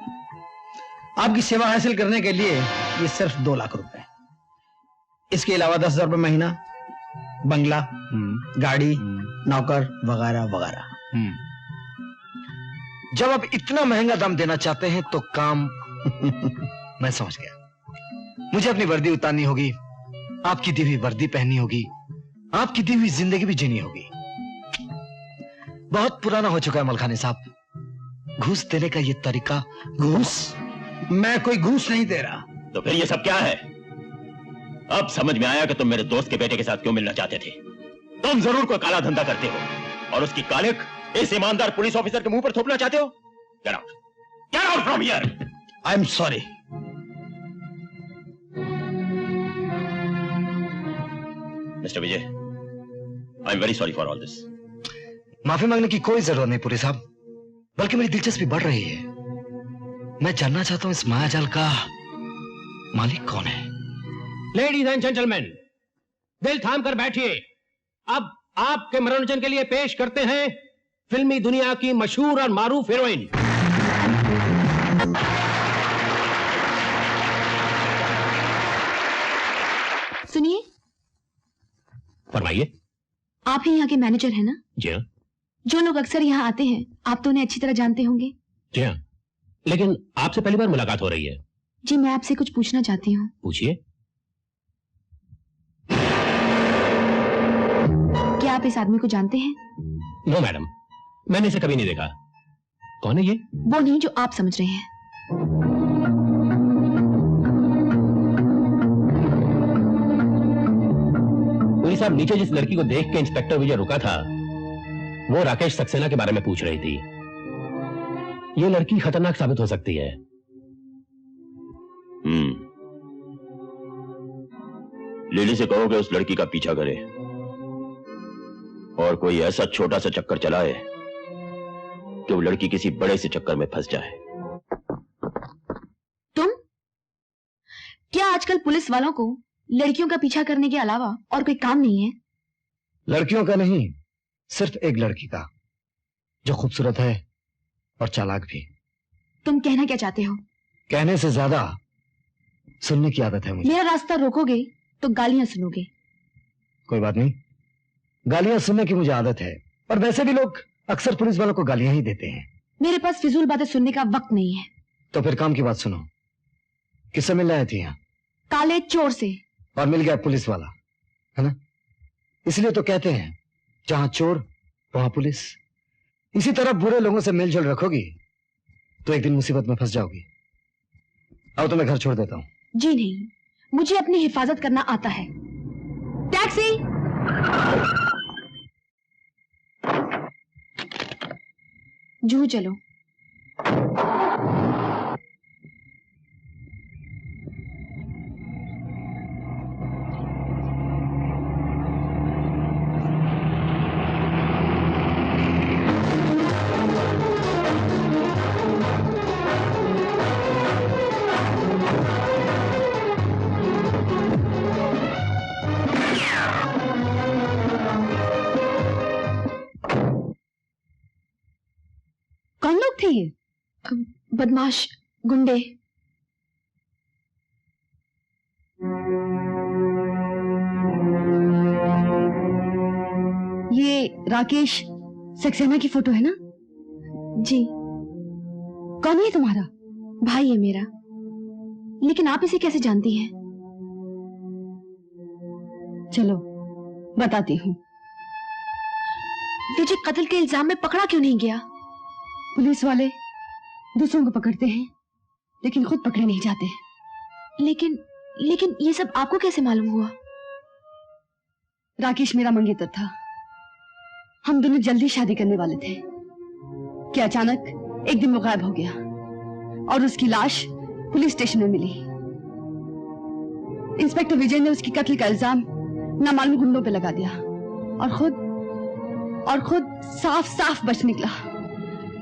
आपकी सेवा हासिल करने के लिए ये सिर्फ 2 लाख रुपए, इसके अलावा 10,000 रुपए महीना, बंगला, गाड़ी, नौकर वगैरह वगैरह। जब आप इतना महंगा दाम देना चाहते हैं तो काम मैं समझ गया। मुझे अपनी वर्दी उतारनी होगी, आपकी दी हुई वर्दी पहननी होगी, आपकी दी हुई जिंदगी भी जीनी होगी। बहुत पुराना हो चुका है मलखानी साहब, घूस देने का ये तरीका। घूस? मैं कोई घूस नहीं दे रहा। तो फिर ये सब क्या है? अब समझ में आया कि तुम मेरे दोस्त के बेटे के साथ क्यों मिलना चाहते थे। तुम जरूर कोई काला धंधा करते हो और उसकी कालिक इस ईमानदार पुलिस ऑफिसर के मुंह पर थोपना चाहते हो। Get out! Get out from here! I am sorry. Mr. Vijay, I am very sorry for all this. माफी मांगने की कोई जरूरत नहीं पुरी साहब, बल्कि मेरी दिलचस्पी बढ़ रही है। मैं जानना चाहता हूं इस मायाजाल का मालिक कौन है। लेडीज एंड जेंटलमैन, दिल थाम कर बैठिए। अब आपके मनोरंजन के लिए पेश करते हैं फिल्मी दुनिया की मशहूर और मारूफ हीरोइन। सुनिए। फरमाइए। आप ही यहाँ के मैनेजर हैं ना? जी हाँ। जो लोग अक्सर यहाँ आते हैं, आप तो उन्हें अच्छी तरह जानते होंगे। जी हाँ, लेकिन आपसे पहली बार मुलाकात हो रही है। जी, मैं आपसे कुछ पूछना चाहती हूँ। पूछिए। क्या आप इस आदमी को जानते हैं? नो मैडम, मैंने इसे कभी नहीं देखा। कौन है ये? वो नहीं जो आप समझ रहे हैं। पुलिस साहब, नीचे जिस लड़की को देख के इंस्पेक्टर विजय रुका था, वो राकेश सक्सेना के बारे में पूछ रही थी। ये लड़की खतरनाक साबित हो सकती है। लिली से कहो कि उस लड़की का पीछा करे और कोई ऐसा छोटा सा चक्कर चलाए कि वो लड़की किसी बड़े से चक्कर में फंस जाए। तुम? क्या आजकल पुलिस वालों को लड़कियों का पीछा करने के अलावा और कोई काम नहीं है? लड़कियों का नहीं, सिर्फ एक लड़की का, जो खूबसूरत है और चालाक भी। तुम कहना क्या चाहते हो? कहने से ज्यादा सुनने की आदत है मुझे। मेरा रास्ता रोकोगे तो गालियां सुनोगे। कोई बात नहीं, गालियां सुनने की मुझे आदत है, और वैसे भी लोग अक्सर पुलिस वालों को गालियां ही देते हैं। मेरे पास फिजूल बातें सुनने का वक्त नहीं है। तो फिर काम की बात सुनो। किससे मिलने आई थी यहाँ? काले चोर से। और मिल गया पुलिस वाला, है ना? इसलिए तो कहते हैं जहां चोर वहां पुलिस। इसी तरह बुरे लोगों से मेलजोल रखोगी तो एक दिन मुसीबत में फंस जाओगी। अब तो मैं घर छोड़ देता हूँ। जी नहीं, मुझे अपनी हिफाजत करना आता है। टैक्सी! जूहू चलो। कौन लोग थे ये? बदमाश गुंडे। ये राकेश सक्सेना की फोटो है ना? जी। कौन है तुम्हारा? भाई है मेरा। लेकिन आप इसे कैसे जानती हैं? चलो बताती हूँ। विजय कत्ल के इल्जाम में पकड़ा क्यों नहीं गया? पुलिस वाले दूसरों को पकड़ते हैं लेकिन खुद पकड़े नहीं जाते। लेकिन ये सब आपको कैसे मालूम हुआ? राकेश मेरा मंगेतर था। हम दोनों जल्दी शादी करने वाले थे कि अचानक एक दिन वो गायब हो गया और उसकी लाश पुलिस स्टेशन में मिली। इंस्पेक्टर विजय ने उसकी कत्ल का इल्जाम नामालूम गुंडों पे लगा दिया और और खुद साफ साफ बच निकला।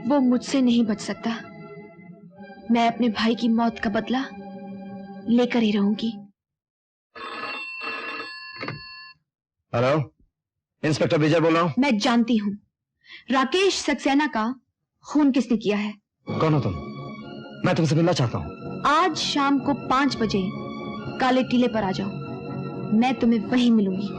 वो मुझसे नहीं बच सकता। मैं अपने भाई की मौत का बदला लेकर ही रहूंगी। हेलो, इंस्पेक्टर विजय बोल रहा हूँ। मैं जानती हूँ राकेश सक्सेना का खून किसने किया है। कौन हो तुम? मैं तुमसे मिलना चाहता हूँ। आज शाम को 5 बजे काले टीले पर आ जाओ, मैं तुम्हें वहीं मिलूंगी।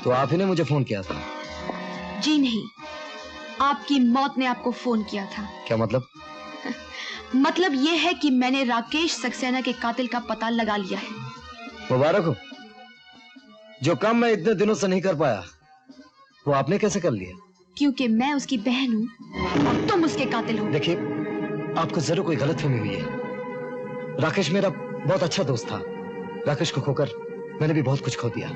तो आप ही ने मुझे फोन किया था? जी नहीं, आपकी मौत ने आपको फोन किया था। क्या मतलब? मतलब ये है कि मैंने राकेश सक्सेना के कातिल का पता लगा लिया है। मुबारक हो। जो काम मैं इतने दिनों से नहीं कर पाया वो आपने कैसे कर लिया? क्योंकि मैं उसकी बहन हूँ और तुम उसके कातिल हो। देखिए, आपको जरूर कोई गलतफहमी हुई है। राकेश मेरा बहुत अच्छा दोस्त था। राकेश को खोकर मैंने भी बहुत कुछ खो दिया।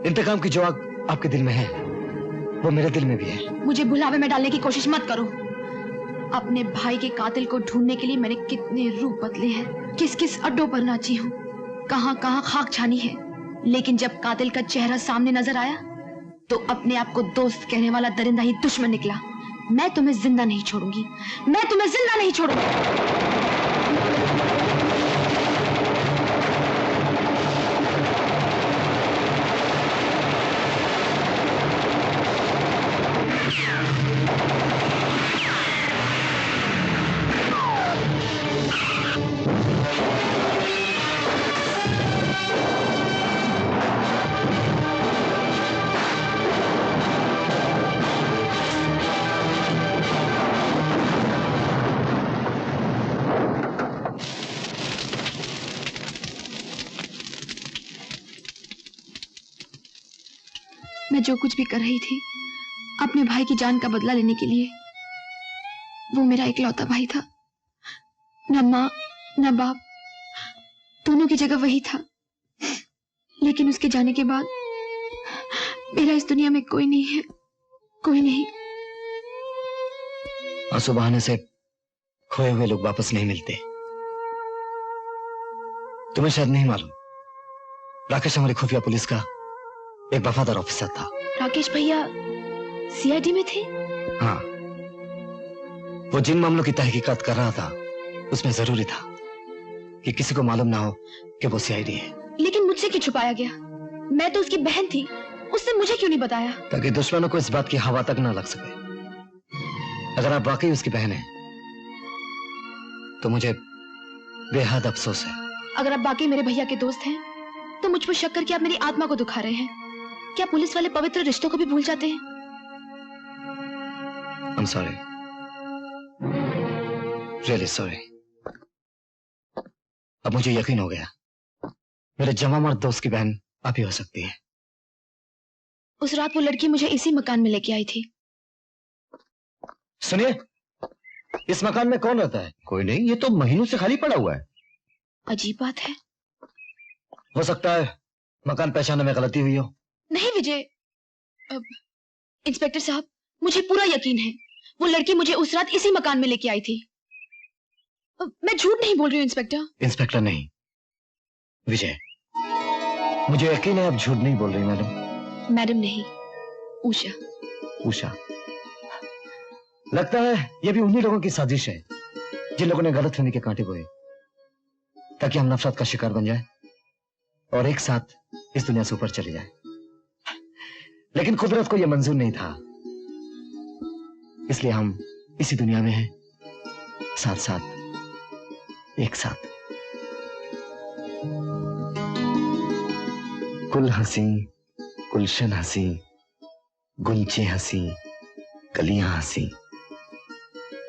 इंतकाम की जो आग आपके दिल में है वो मेरे दिल में भी है। मुझे भुलावे में डालने की कोशिश मत करो। अपने भाई के कातिल को ढूंढने के लिए मैंने कितने रूप बदले हैं, किस किस अड्डों पर नाची हूँ, कहां कहां खाक छानी है, लेकिन जब कातिल का चेहरा सामने नजर आया तो अपने आप को दोस्त कहने वाला दरिंदा ही दुश्मन निकला। मैं तुम्हें जिंदा नहीं छोड़ूंगी, मैं तुम्हें जिंदा नहीं छोड़ूंगी। मैं जो कुछ भी कर रही थी अपने भाई की जान का बदला लेने के लिए, वो मेरा इकलौता भाई था। न माँ न बाप, दोनों की जगह वही था। लेकिन उसके जाने के बाद मेरा इस दुनिया में कोई नहीं है, कोई नहीं। आंसू बहाने से खोए हुए लोग वापस नहीं मिलते। तुम्हें शायद नहीं मालूम, राकेश हमारी खुफिया पुलिस का एक वफादार ऑफिसर था। राकेश भैया सीआईडी में थे? हाँ, वो जिन मामलों की तहकीकात कर रहा था उसमें जरूरी था कि किसी को मालूम ना हो कि वो सीआईडी है। लेकिन मुझसे क्यों छुपाया गया? मैं तो उसकी बहन थी, उसने मुझे क्यों नहीं बताया? ताकि दुश्मनों को इस बात की हवा तक ना लग सके। अगर आप वाकई उसकी बहन हैं तो मुझे बेहद अफसोस है। अगर आप वाकई मेरे भैया के दोस्त हैं तो मुझ पर शक करके आप मेरी आत्मा को दुखा रहे हैं। क्या पुलिस वाले पवित्र रिश्तों को भी भूल जाते हैं? I'm sorry. Really sorry. अब मुझे यकीन हो गया, मेरे जमा मर्द दोस्त की बहन आप ही हो सकती है। उस रात वो लड़की मुझे इसी मकान में लेके आई थी। सुनिए, इस मकान में कौन रहता है? कोई नहीं, ये तो महीनों से खाली पड़ा हुआ है। अजीब बात है। हो सकता है मकान पहचानने में गलती हुई हो। नहीं विजय, इंस्पेक्टर साहब, मुझे पूरा यकीन है वो लड़की मुझे उस रात इसी मकान में लेके आई थी। मैं झूठ नहीं बोल रही हूँ इंस्पेक्टर। इंस्पेक्टर नहीं, विजय, मुझे यकीन है आप झूठ नहीं बोल रही। मैडम? मैडम नहीं, उषा। उषा? लगता है ये भी उन्हीं लोगों की साजिश है जिन लोगों ने गलतफहमी के कांटे बोए ताकि हम नफरत का शिकार बन जाए और एक साथ इस दुनिया से ऊपर चले जाए। लेकिन कुदरत को यह मंजूर नहीं था, इसलिए हम इसी दुनिया में हैं, साथ साथ, एक साथ। कुल हंसी, गुलशन हंसी, गुंचे हंसी, कलियां हंसी,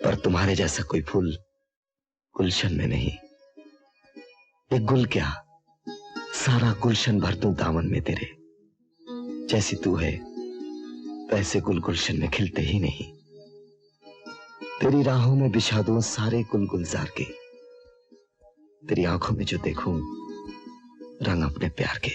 पर तुम्हारे जैसा कोई फूल गुलशन में नहीं। एक गुल क्या, सारा गुलशन भर दूं दामन में तेरे। जैसी तू है वैसे गुल गुलशन में खिलते ही नहीं। तेरी राहों में बिछा दूं सारे गुल गुलजार के, तेरी आंखों में जो देखूं रंग अपने प्यार के।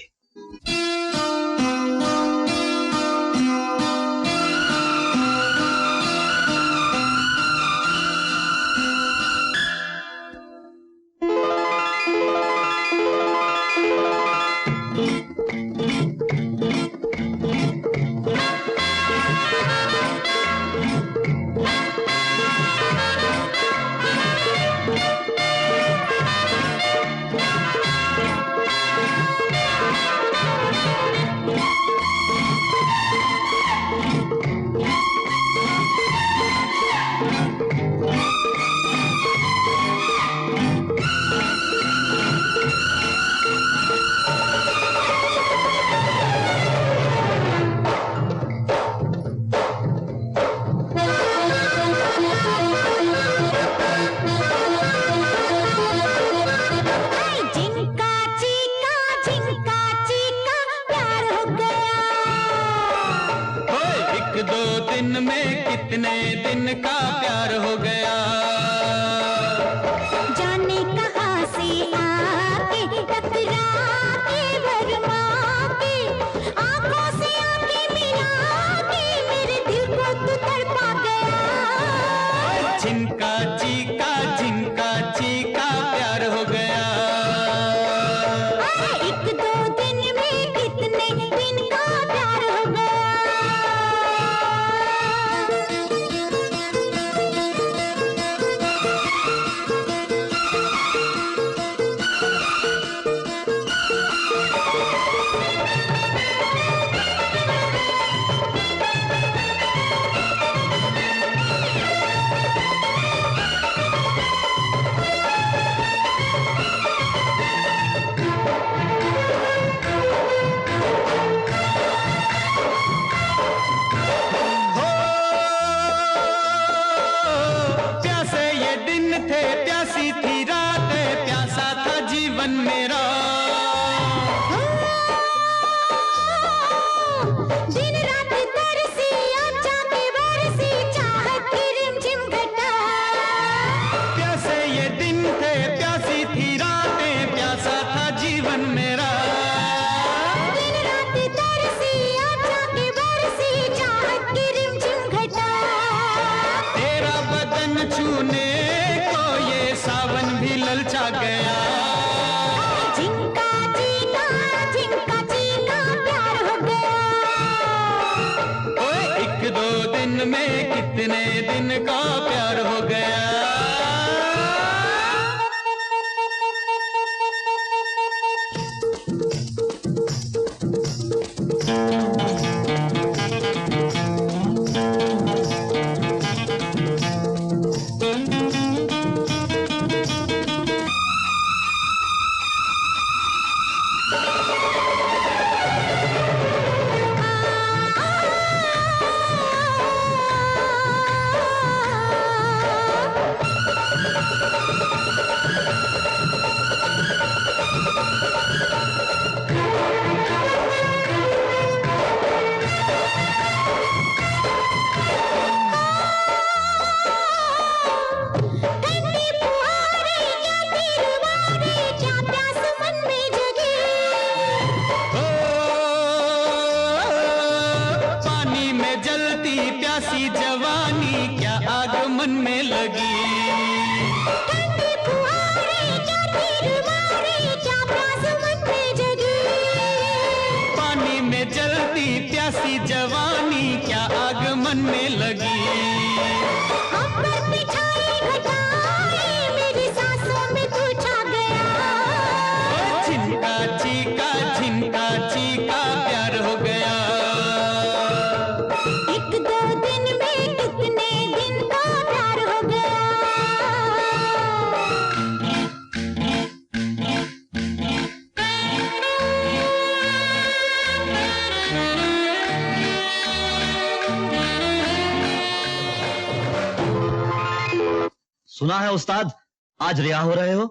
सुना है उस्ताद आज रिहा हो रहे हो?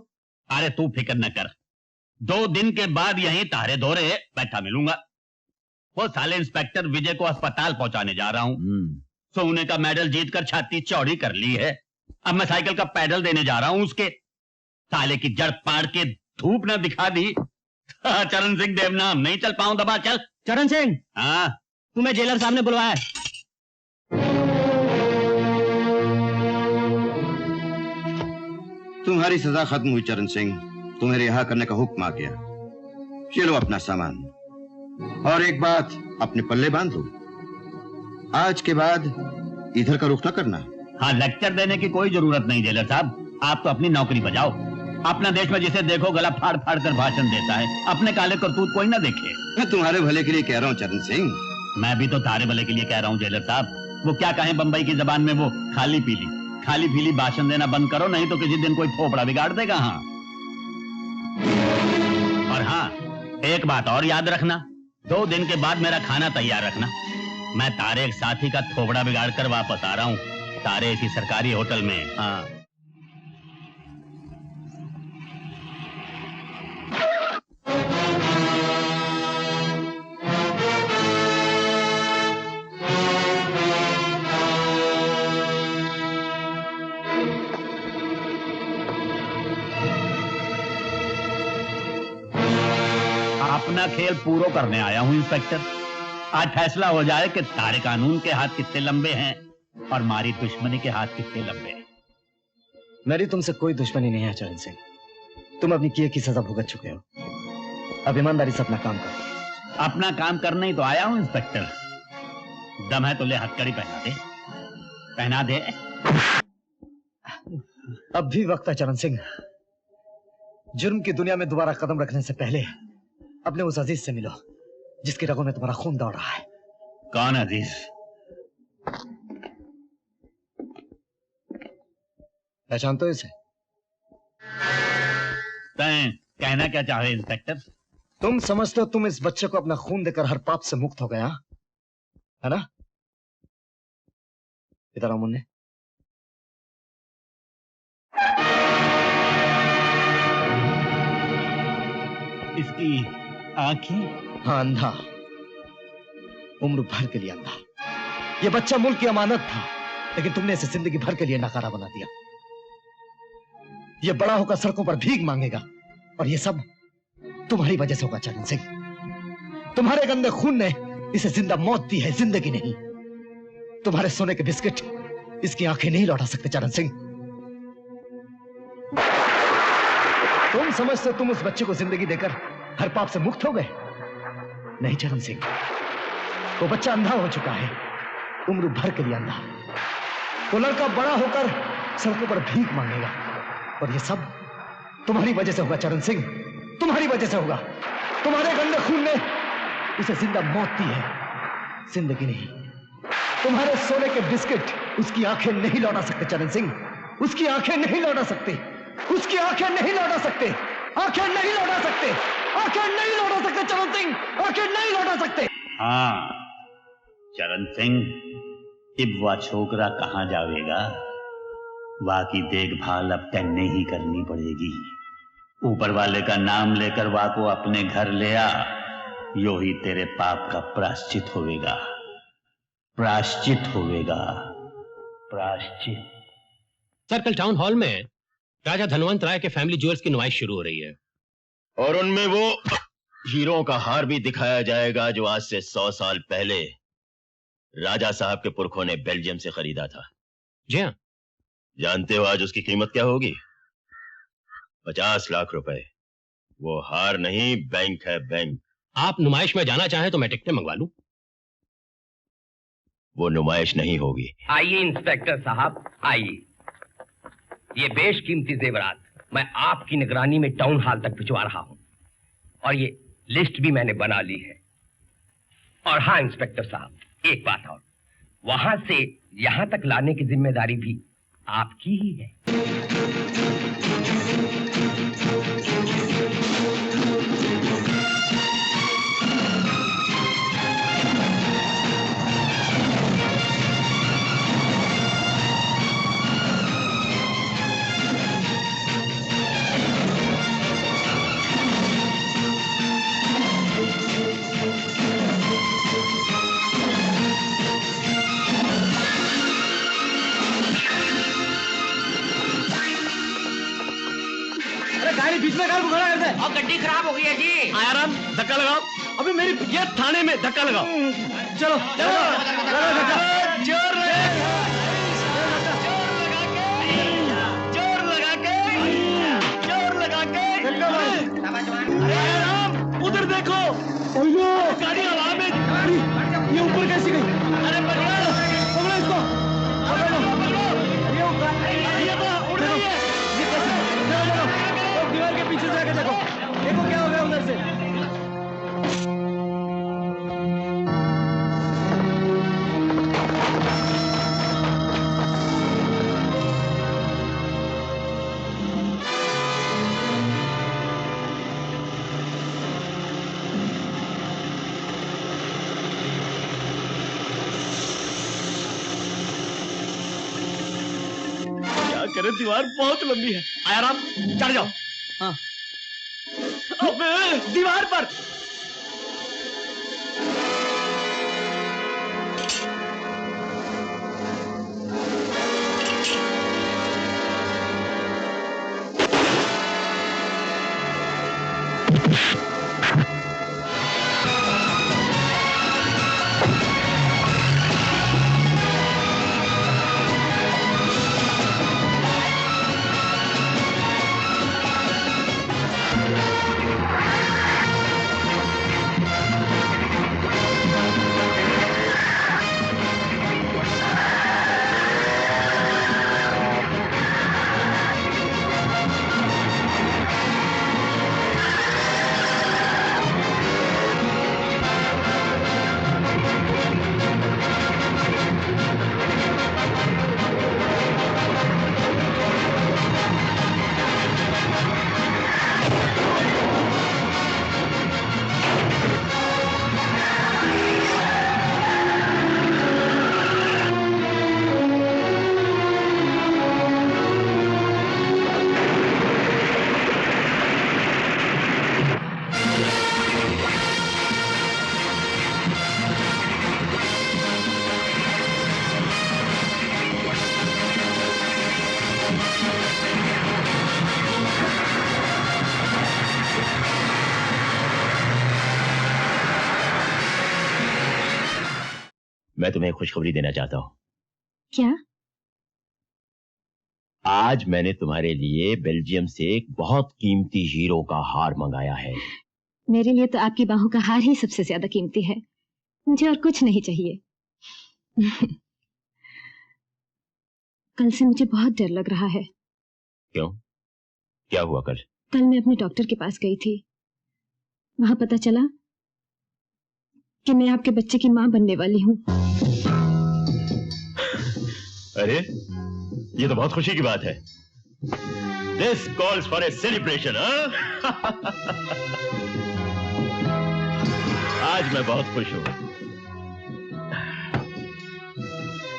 अरे तू फिक्र न कर, 2 दिन के बाद यहीं तारे दौरे बैठा मिलूंगा। वो साले इंस्पेक्टर विजय को अस्पताल पहुंचाने जा रहा हूं। सोने का मेडल जीतकर छाती चौड़ी कर ली है। अब मैं साइकिल का पैडल देने जा रहा हूं उसके। साले की जड़ पाड़ के धूप न दिखा दी चरण सिंह देवनाम, नहीं चल पाऊं दबा चल। चरण सिंह, हाँ तुम्हें जेलर साहब ने बुलवाया है। तुम्हारी सजा खत्म हुई चरण सिंह, तुम्हें रिहा करने का हुक्म आ गया। ये लो अपना सामान, और एक बात अपने पल्ले बांध लो, आज के बाद इधर का रुख न करना। हाँ, लेक्चर देने की कोई जरूरत नहीं जेलर साहब, आप तो अपनी नौकरी बजाओ। अपना देश में जिसे देखो गला फाड़ फाड़ कर भाषण देता है, अपने काले करतूत कोई ना देखे। मैं तुम्हारे भले के लिए कह रहा हूँ चरण सिंह। मैं भी तो तारे भले के लिए कह रहा हूँ जेलर साहब। वो क्या कहें बंबई की जबान में, वो खाली पीली भाषण देना बंद करो, नहीं तो किसी दिन कोई थोपड़ा बिगाड़ देगा। हाँ, और हाँ, एक बात और याद रखना, 2 दिन के बाद मेरा खाना तैयार रखना। मैं तारे एक साथी का थोपड़ा बिगाड़ कर वापस आ रहा हूँ, तारे इसी सरकारी होटल में। हाँ, अपना खेल पूरा करने आया हूं इंस्पेक्टर। आज फैसला हो जाए कि तारे कानून के हाथ कितने लंबे हैं और हमारी दुश्मनी के हाथ कितने लंबे हैं। मेरी तुमसे कोई दुश्मनी नहीं है चरण सिंह, तुम अपनी किए की सजा भुगत चुके हो। अब ईमानदारी से अपना काम करो। अपना काम करने ही तो आया हूं इंस्पेक्टर। दम है तो ले हथकड़ी पहना दे। अब भी वक्त है चरण सिंह, जुर्म की दुनिया में दोबारा कदम रखने से पहले अपने उस अजीज से मिलो जिसकी रगों में तुम्हारा खून दौड़ रहा है। कौन अजीज? पहचानते हो इसे? कहना क्या चाहे इंस्पेक्टर? तुम समझते हो तुम इस बच्चे को अपना खून देकर हर पाप से मुक्त हो गया, है ना? इधर आओ मुन्ने। इसकी आंखें? हाँ, अंधा, उम्र भर के लिए अंधा। ये बच्चा मुल्क की अमानत था, लेकिन तुमने इसे जिंदगी भर के लिए नकारा बना दिया। ये बड़ा होकर सड़कों पर भीख मांगेगा, और ये सब तुम्हारी वजह से होगा चरण सिंह। तुम्हारे गंदे खून ने इसे जिंदा मौत दी है, जिंदगी नहीं। तुम्हारे सोने के बिस्किट इसकी आंखें नहीं लौटा सकते चरण सिंह। तुम समझते तुम उस बच्चे को जिंदगी देकर हर पाप से मुक्त हो गए? नहीं चरण सिंह, वो बच्चा अंधा हो चुका है, उम्र भर के लिए अंधा। वो लड़का बड़ा होकर सड़कों पर भीख मांगेगा, और ये सब तुम्हारी वजह से होगा चरण सिंह, तुम्हारी वजह से होगा। तुम्हारे गंदे खून ने उसे जिंदा मौत दी है, जिंदगी नहीं। तुम्हारे सोने के बिस्किट उसकी आंखें नहीं लौटा सकते चरण सिंह, उसकी आंखें नहीं लौटा सकते, उसकी आंखें नहीं लौटा सकते, आंखें नहीं लौटा सकते, आंखें नहीं लौटा सकते चरण सिंह, आंखें नहीं लौटा सकते। हाँ चरण सिंह, अब वह छोकरा कहां जावेगा? वाह की देखभाल अब तन्ने ही करनी पड़ेगी। ऊपर वाले का नाम लेकर वाह को अपने घर ले आ, यो ही तेरे पाप का प्रायश्चित होवेगा, प्रायश्चित होवेगा, प्रायश्चित। सर, कल टाउन हॉल में राजा धनवंत राय के फैमिली ज्वेल्स की नुमाइश शुरू हो रही है, और उनमें वो हीरों का हार भी दिखाया जाएगा जो आज से 100 साल पहले राजा साहब के पुरखों ने बेल्जियम से खरीदा था। जी हाँ। जानते हो आज उसकी कीमत क्या होगी? 50 लाख रुपए। वो हार नहीं, बैंक है, बैंक। आप नुमाइश में जाना चाहें तो मैं टिकटें मंगवा लूं। वो नुमाइश नहीं होगी। आइए इंस्पेक्टर साहब, आइए। ये बेशकीमती जेवरात मैं आपकी निगरानी में टाउन हॉल तक भिजवा रहा हूं, और ये लिस्ट भी मैंने बना ली है। और हाँ इंस्पेक्टर साहब, एक बात और, वहां से यहां तक लाने की जिम्मेदारी भी आपकी ही है। और गड्डी खराब हो गई है जी। आराम, धक्का लगाओ। अभी मेरी ये थाने में धक्का लगाओ। चलो चलो जोर लगा के अरे आराम, उधर देखो। गाड़ी हवा में, ये ऊपर कैसी गई? अरे पकड़ो इसको, ये उड़ रही है। दीवार के पीछे से आके देखो, देखो क्या हो गया उधर से। करे, दीवार बहुत लंबी है। आराम, चढ़ जाओ। हाँ, दीवार पर। मैं तुम्हें खुशखबरी देना चाहता हूँ। क्या? आज मैंने तुम्हारे लिए बेल्जियम से एक बहुत कीमती हीरो का हार मंगाया है। मेरे लिए तो आपकी बाहों का हार ही सबसे ज्यादा कीमती है। मुझे और कुछ नहीं चाहिए। कल से मुझे बहुत डर लग रहा है। क्यों? क्या हुआ कल? कल मैं अपने डॉक्टर के पास गई थी। वहां पता चला कि मैं आपके बच्चे की मां बनने वाली हूँ। अरे, ये तो बहुत खुशी की बात है। This calls for a celebration, हाँ? आज मैं बहुत खुश हूँ।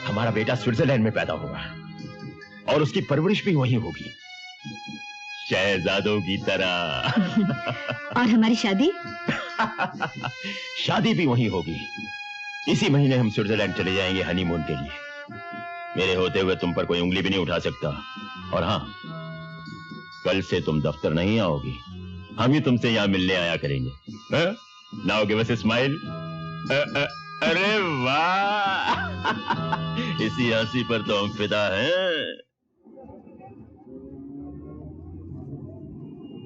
हमारा बेटा स्विट्जरलैंड में पैदा होगा और उसकी परवरिश भी वहीं होगी, शहजादों की तरह। और हमारी शादी? शादी भी वहीं होगी। इसी महीने हम स्विट्जरलैंड चले जाएंगे हनीमून के लिए। मेरे होते हुए तुम पर कोई उंगली भी नहीं उठा सकता। और हाँ, कल से तुम दफ्तर नहीं आओगी, हम ही तुमसे यहाँ मिलने आया करेंगे। Now give us a smile. अरे वाह, इसी हंसी पर तो हम फिदा हैं।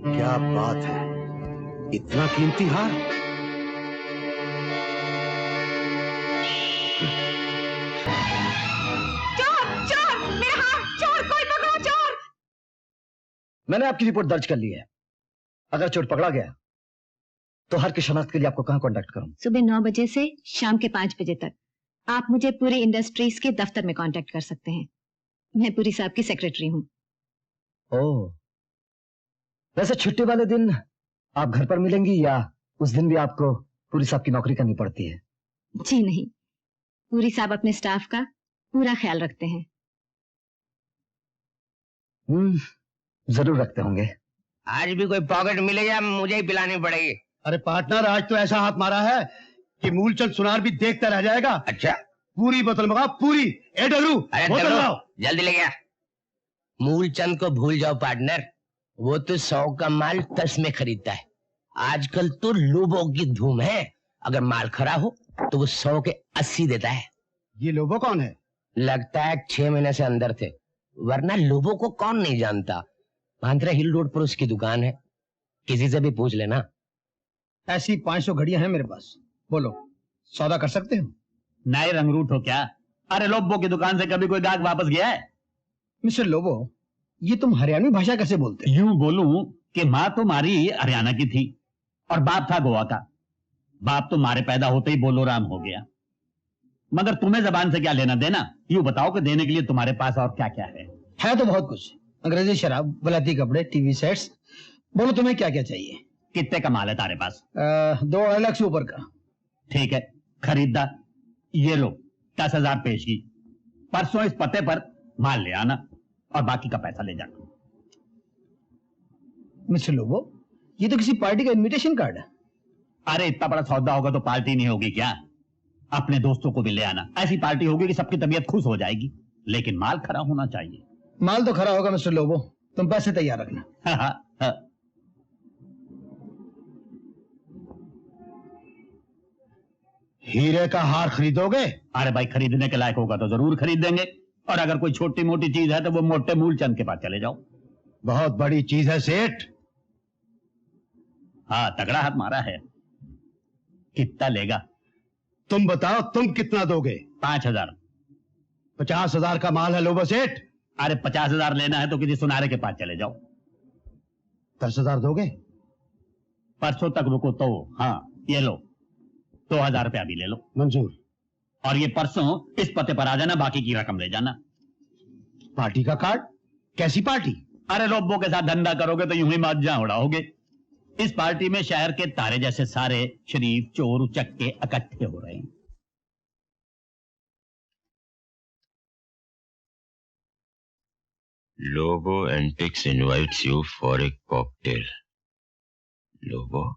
क्या बात है, इतना कीमती हार? मैंने आपकी रिपोर्ट दर्ज कर ली है। अगर चोर पकड़ा गया तो हर की शनाख्त के लिए आपको कहां कांटेक्ट करूं? सुबह 9 बजे से शाम के 5 बजे तक आप मुझे पूरी इंडस्ट्रीज के दफ्तर में कांटेक्ट कर सकते हैं। मैं पूरी साहब की सेक्रेटरी हूँ। ओह, वैसे छुट्टी वाले दिन आप घर पर मिलेंगी या उस दिन भी आपको पूरी साहब की नौकरी करनी पड़ती है? जी नहीं, पूरी साहब अपने स्टाफ का पूरा ख्याल रखते हैं। जरूर रखते होंगे। आज भी कोई पॉकेट मिलेगा, मुझे ही पिलानी पड़ेगी। अरे पार्टनर, आज तो ऐसा हाथ मारा है कि मूलचंद सुनार भी देखता रह जाएगा। अच्छा, पूरी बोतल मंगाओ, पूरी। ए डबलू, बोतल लाओ। जल्दी ले गया। मूलचंद को भूल जाओ पार्टनर, वो तो 100 का माल 10 में खरीदता है। आजकल तो लोबो की धूम है, अगर माल खरा हो तो वो 100 के 80 देता है। ये लोबो कौन है? लगता है 6 महीने से अंदर थे, वरना लोबो को कौन नहीं जानता। भांतरा हिल रोड पर उसकी दुकान है, किसी से भी पूछ लेना। ऐसी 500 घड़ियां हैं मेरे पास, बोलो सौदा कर सकते हो? नए रंगरूट हो क्या? अरे लोबो की दुकान से कभी कोई गाहक वापस गया है? मिस्टर लोबो, ये तुम हरियाणवी भाषा कैसे बोलते? यूं बोलूं कि माँ तुम्हारी हरियाणा की थी और बाप था गोवा का। बाप तुम्हारे पैदा होते ही बोलो राम हो गया। मगर तुम्हें जबान से क्या लेना देना? यूं बताओ कि देने के लिए तुम्हारे पास और क्या क्या है तो बहुत कुछ, अंग्रेजी शराब, बलाती कपड़े, टीवी सेट्स। बोलो तुम्हें क्या क्या चाहिए? कितने का माल है तारे पास? 2-2.5 लाख से ऊपर का। ठीक है, खरीदा। ये लो 10,000 पेश की। परसों इस पते पर माल ले आना और बाकी का पैसा ले जाना। मिस्टर लोबो, ये तो किसी पार्टी का इनविटेशन कार्ड है। अरे इतना बड़ा सौदा होगा तो पार्टी नहीं होगी क्या? अपने दोस्तों को भी ले आना। ऐसी पार्टी होगी कि सबकी तबीयत खुश हो जाएगी, लेकिन माल खरा होना चाहिए। माल तो खरा होगा मिस्टर लोबो, तुम पैसे तैयार रखना। हाँ। हीरे का हार खरीदोगे? अरे भाई, खरीदने के लायक होगा तो जरूर खरीद देंगे, और अगर कोई छोटी मोटी चीज है तो वो मोटे मूलचंद के पास चले जाओ। बहुत बड़ी चीज है सेठ। हाँ, तगड़ा हाथ मारा है। कितना लेगा? तुम बताओ, तुम कितना दोगे? 5,000। 50,000 का माल है लोबो सेठ। अरे 50,000 लेना है तो किसी सुनारे के पास चले जाओ। 10,000 दोगे? परसों तक रुको तो। हाँ, ये लो 2,000 रुपया भी ले लो। मंजूर। और ये परसों इस पते पर आ जाना, बाकी की रकम ले जाना। पार्टी का कार्ड? कैसी पार्टी? अरे लोबो के साथ धंधा करोगे तो यूं ही मौजा उड़ाओगे। इस पार्टी में शहर के तारे जैसे सारे शरीफ, चोर, उचक्के इकट्ठे हो रहे हैं। Lobo Antiques invites you for a cocktail. Lobo?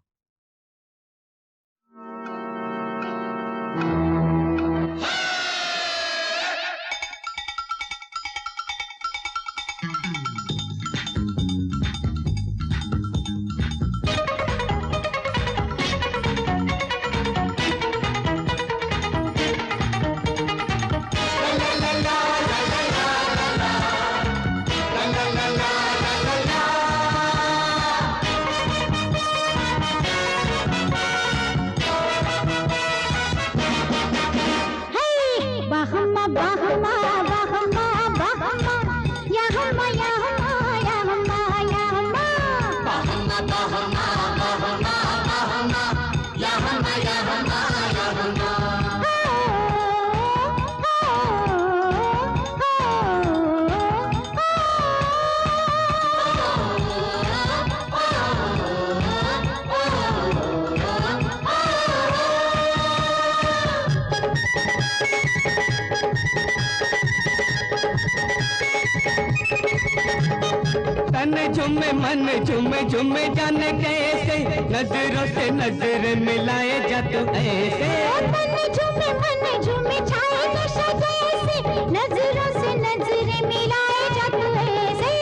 झुमे मन झुमे झुमे जाने कैसे, नजरों से नजर मिलाए जा तू ऐसे। मन झुमे छाए नशा जैसे, नजरों से नजर मिलाए जा तू ऐसे।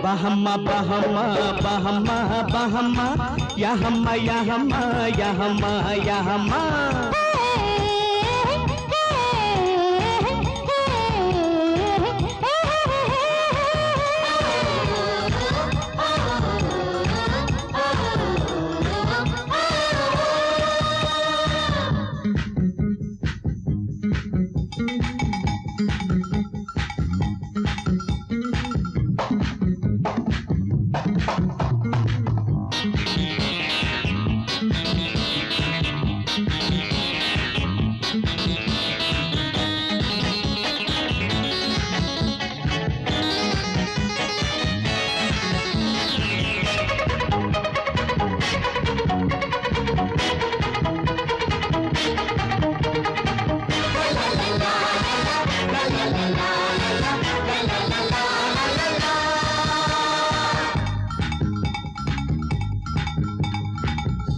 बहमा बहमा बहमा बहमा, या हम्मा या हम्मा या हम्मा या हम्मा।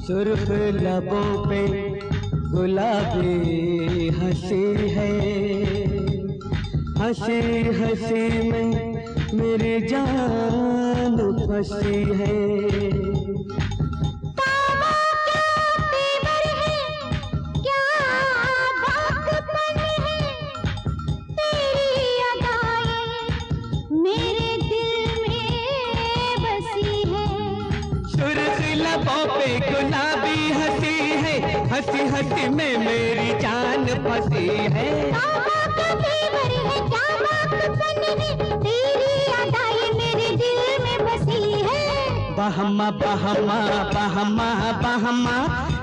सुर्ख लबों पे गुलाबी हंसी है, हंसी हंसी में मेरी जान फंसी है। गुलाबी हंसी है, हंसी हंसी में मेरी जान फंसी है। तेरी अदाएं मेरे दिल में बसी है। बहमा बहमा बहमा बहमा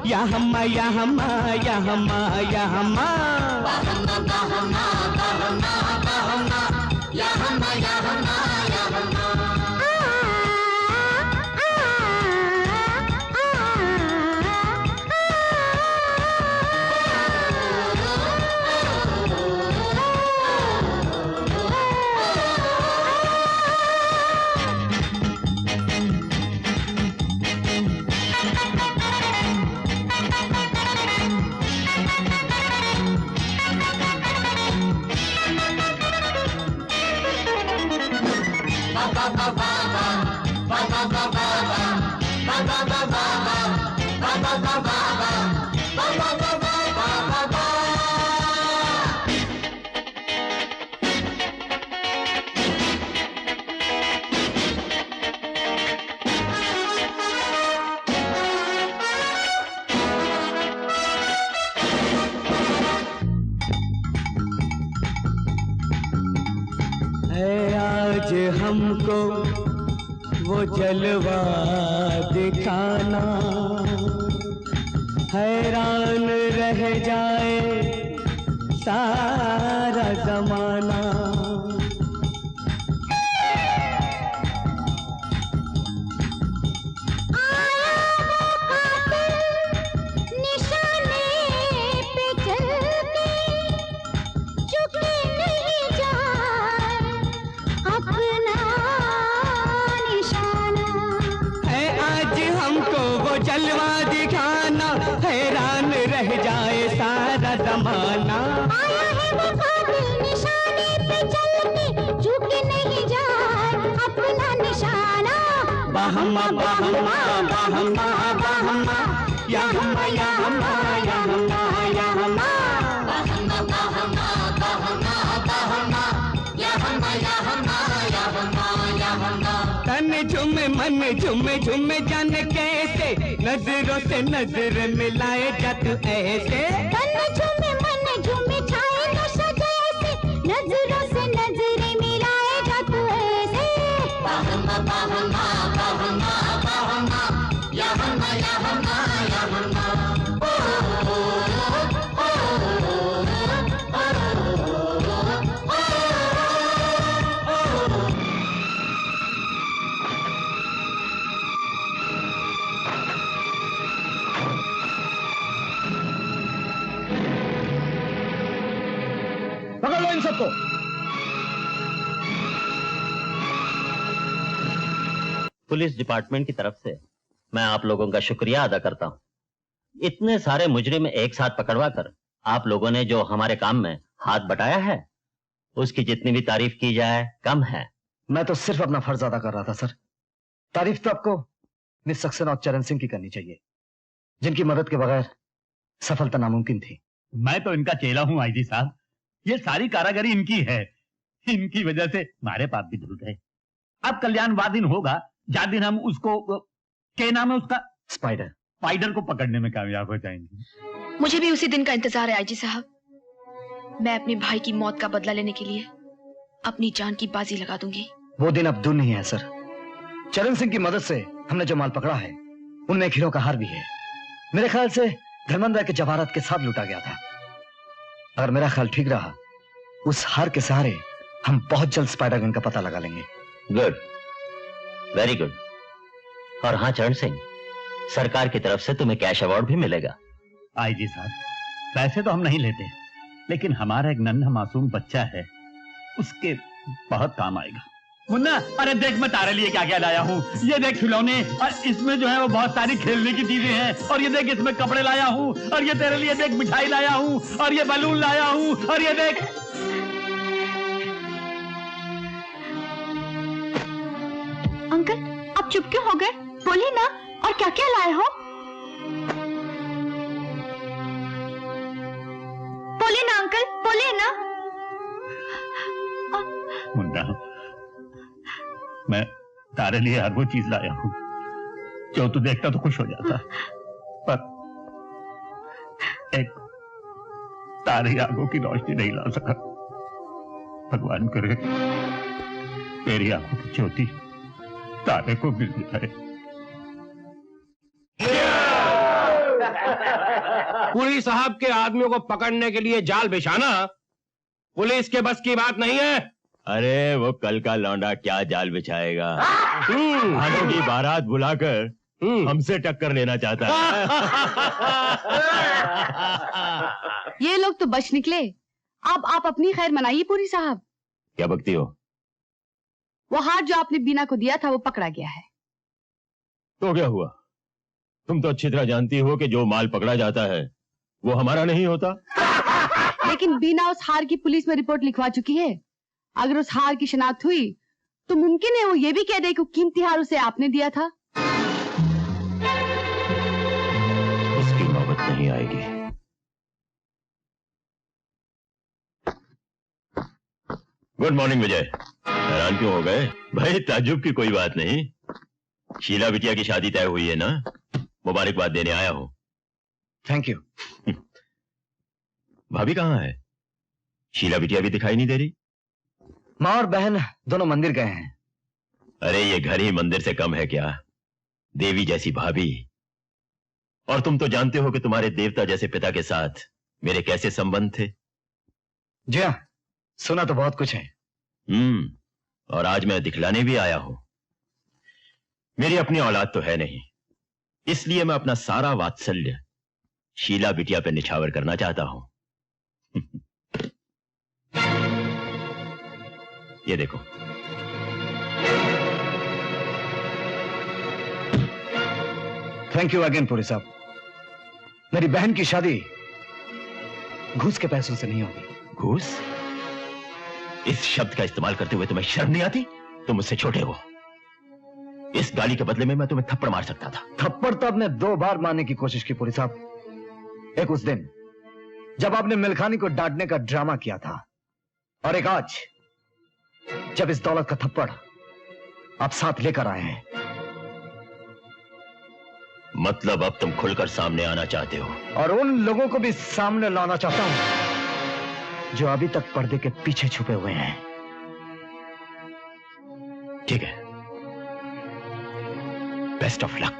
या हमा या हमा या हमा या हमा बहमा बहमा बहमा बहमा या हमा या हमा या हमा। आज हमको वो जलवा दिखाना, हैरान रह जाए सारा जमाना। जलवा दिखाना, हैरान रह जाए सारा जमाना। आया है वो कातिल निशाने पे चलने, झुक नहीं जाए अपना निशाना। बहमा बहमा बहमा बहमा या हमा या हमा या हमा या हमा बहमा बहमा बहमा बहमा या हमा या हमा या हमा या हमा। तन झुमे मन झुमे झुमे जाने कैसे, नजरों से नजर मिलाए जा तू ऐसे। तन झुमे मन झुमे छाए नशा जैसे, नजरों से नजरें मिलाए जा तू ऐसे। बहमा बहमा बहमा बहमा या हमा या हमा या हमा। पकड़ लो इन सबको। पुलिस डिपार्टमेंट की तरफ से मैं आप लोगों का शुक्रिया अदा करता हूं। इतने सारे मुजरिम एक साथ पकड़वा कर आप लोगों ने जो हमारे काम में हाथ बटाया है, उसकी जितनी भी तारीफ की जाए कम है। मैं तो सिर्फ अपना फर्ज अदा कर रहा था सर। तारीफ तो आपको मिस सक्सेना और चरण सिंह की करनी चाहिए, जिनकी मदद के बगैर सफलता नामुमकिन थी। मैं तो इनका चेला हूं आईजी साहब, ये सारी कारागरी इनकी है। इनकी वजह से हमारे पाप भी धुल गए। अब कल्याणवाद दिन होगा जहाँ दिन हम उसको, क्या नाम है उसका, स्पाइडर को पकड़ने में कामयाब हो जाएंगे। मुझे भी उसी दिन का इंतजार है आईजी साहब। मैं अपने भाई की मौत का बदला लेने के लिए अपनी जान की बाजी लगा दूंगी। वो दिन अब दूर नहीं है सर। चरण सिंह की मदद से हमने जो माल पकड़ा है, उनमें एक हीरो का हार भी है। मेरे ख्याल से धर्मेंद्र राय के जवाहरात के साथ लूटा गया था। अगर मेरा ख्याल ठीक रहा, उस हार के सहारे हम बहुत जल्द स्पाइडर गन का पता लगा लेंगे। Good, very good. और हाँ चरण सिंह, सरकार की तरफ से तुम्हें कैश अवार्ड भी मिलेगा। आईजी साहब, पैसे तो हम नहीं लेते, लेकिन हमारा एक नन्हा मासूम बच्चा है, उसके बहुत काम आएगा। मुन्ना, अरे देख मैं तारे लिए क्या क्या लाया हूँ। ये देख खिलौने, और इसमें जो है वो बहुत सारी खेलने की चीजें हैं। और ये देख इसमें कपड़े लाया हूँ, और ये तेरे लिए देख मिठाई लाया हूँ, और ये बलून लाया हूँ, और ये देख। चुप क्यों हो गए? बोलिए ना, और क्या क्या लाए हो? बोलिए ना अंकल, बोलिए ना। मुन्ना, मैं तारे लिए हर वो चीज लाया हूं जो तू देखता तो खुश हो जाता, पर एक तारे आंखों की रोशनी नहीं ला सका। भगवान करे तेरी आंखों की ज्योति तारे को मिल जाए। पुलिस साहब के आदमियों को पकड़ने के लिए जाल बिछाना पुलिस के बस की बात नहीं है। अरे वो कल का लौंडा क्या जाल बिछाएगा? भानु की बारात बुलाकर हमसे टक्कर लेना चाहता है। ये लोग तो बच निकले। अब आप अपनी खैर मनाइए पूरी साहब। क्या बकती हो? वो हार जो आपने बीना को दिया था वो पकड़ा गया है। तो क्या हुआ? तुम तो अच्छी तरह जानती हो कि जो माल पकड़ा जाता है वो हमारा नहीं होता। लेकिन बीना उस हार की पुलिस में रिपोर्ट लिखवा चुकी है। अगर उस हार की शिनाख्त हुई तो मुमकिन है वो ये भी कह दे कि कीमती हार उसे आपने दिया था। उसकी नौबत नहीं आएगी। गुड मॉर्निंग विजय। हैरान क्यों हो गए? भाई ताज्जुब की कोई बात नहीं। शीला बिटिया की शादी तय हुई है ना, मुबारकबाद देने आया हूं। Thank you. भाभी कहाँ है? शीला बिटिया भी दिखाई नहीं दे रही। माँ और बहन दोनों मंदिर गए हैं। अरे ये घर ही मंदिर से कम है क्या? देवी जैसी भाभी। और तुम तो जानते हो कि तुम्हारे देवता जैसे पिता के साथ मेरे कैसे संबंध थे। जी हाँ, सुना तो बहुत कुछ है। और आज मैं दिखलाने भी आया हूं। मेरी अपनी औलाद तो है नहीं, इसलिए मैं अपना सारा वात्सल्य शीला बिटिया पे निछावर करना चाहता हूं। ये देखो। थैंक यू अगेन पुरी साहब। मेरी बहन की शादी घूस के पैसों से नहीं होगी। घूस? इस शब्द का इस्तेमाल करते हुए तुम्हें शर्म नहीं आती? तुम मुझसे छोटे हो। इस गाली के बदले में मैं तुम्हें थप्पड़ मार सकता था। थप्पड़ तो आपने 2 बार मारने की कोशिश की पुरी साहब। एक उस दिन जब आपने मिल्खानी को डांटने का ड्रामा किया था, और एक आज जब इस दौलत का थप्पड़ आप साथ लेकर आए हैं। मतलब अब तुम खुलकर सामने आना चाहते हो? और उन लोगों को भी सामने लाना चाहता हूं जो अभी तक पर्दे के पीछे छुपे हुए हैं। ठीक है, best of luck.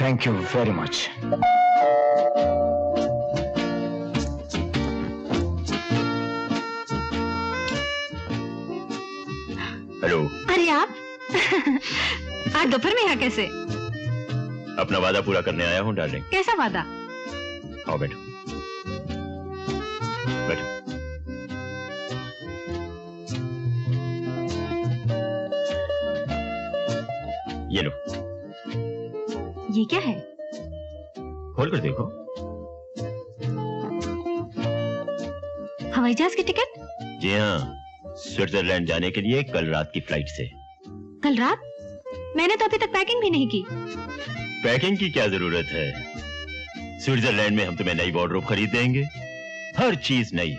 Thank you very much. Hello. अरे आप आज दोपहर में यहाँ कैसे? अपना वादा पूरा करने आया हूं डार्लिंग। कैसा वादा? आओ बैठो बैठो। ये लो। ये क्या है? खोल कर देखो। हवाई जहाज की टिकट? जी हाँ, स्विट्जरलैंड जाने के लिए कल रात की फ्लाइट से। कल रात? मैंने तो अभी तक पैकिंग भी नहीं की। पैकिंग की क्या जरूरत है? स्विट्जरलैंड में हम तुम्हें नई वार्डरोब खरीद देंगे, हर चीज नई।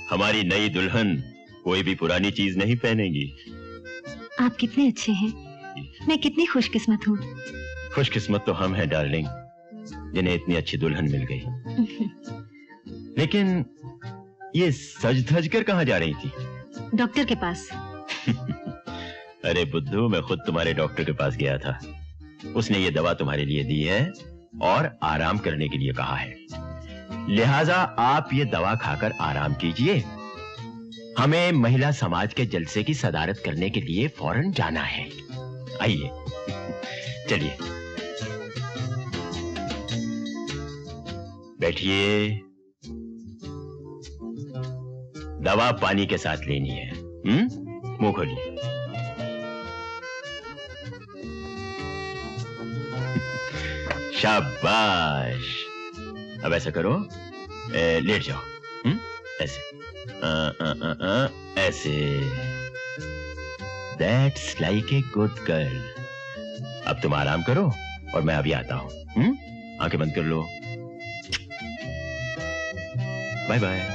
हमारी नई दुल्हन कोई भी पुरानी चीज नहीं पहनेगी। आप कितने अच्छे हैं। मैं कितनी खुशकिस्मत हूँ। खुशकिस्मत तो हम हैं डार्लिंग, जिन्हें इतनी अच्छी दुल्हन मिल गई। लेकिन ये सज धज कर कहाँ जा रही थी? डॉक्टर के पास। अरे बुद्धू, मैं खुद तुम्हारे डॉक्टर के पास गया था। उसने ये दवा तुम्हारे लिए दी है और आराम करने के लिए कहा है। लिहाजा आप ये दवा खाकर आराम कीजिए। हमें महिला समाज के जलसे की सदारत करने के लिए फौरन जाना है। आइए चलिए बैठिए। दवा पानी के साथ लेनी है। मुंह खोलिए। शाबाश। अब ऐसा करो, लेट जाओ। ऐसे ऐसे। That's like a good girl. अब तुम आराम करो और मैं अभी आता हूं। आंखें बंद कर लो। Bye bye.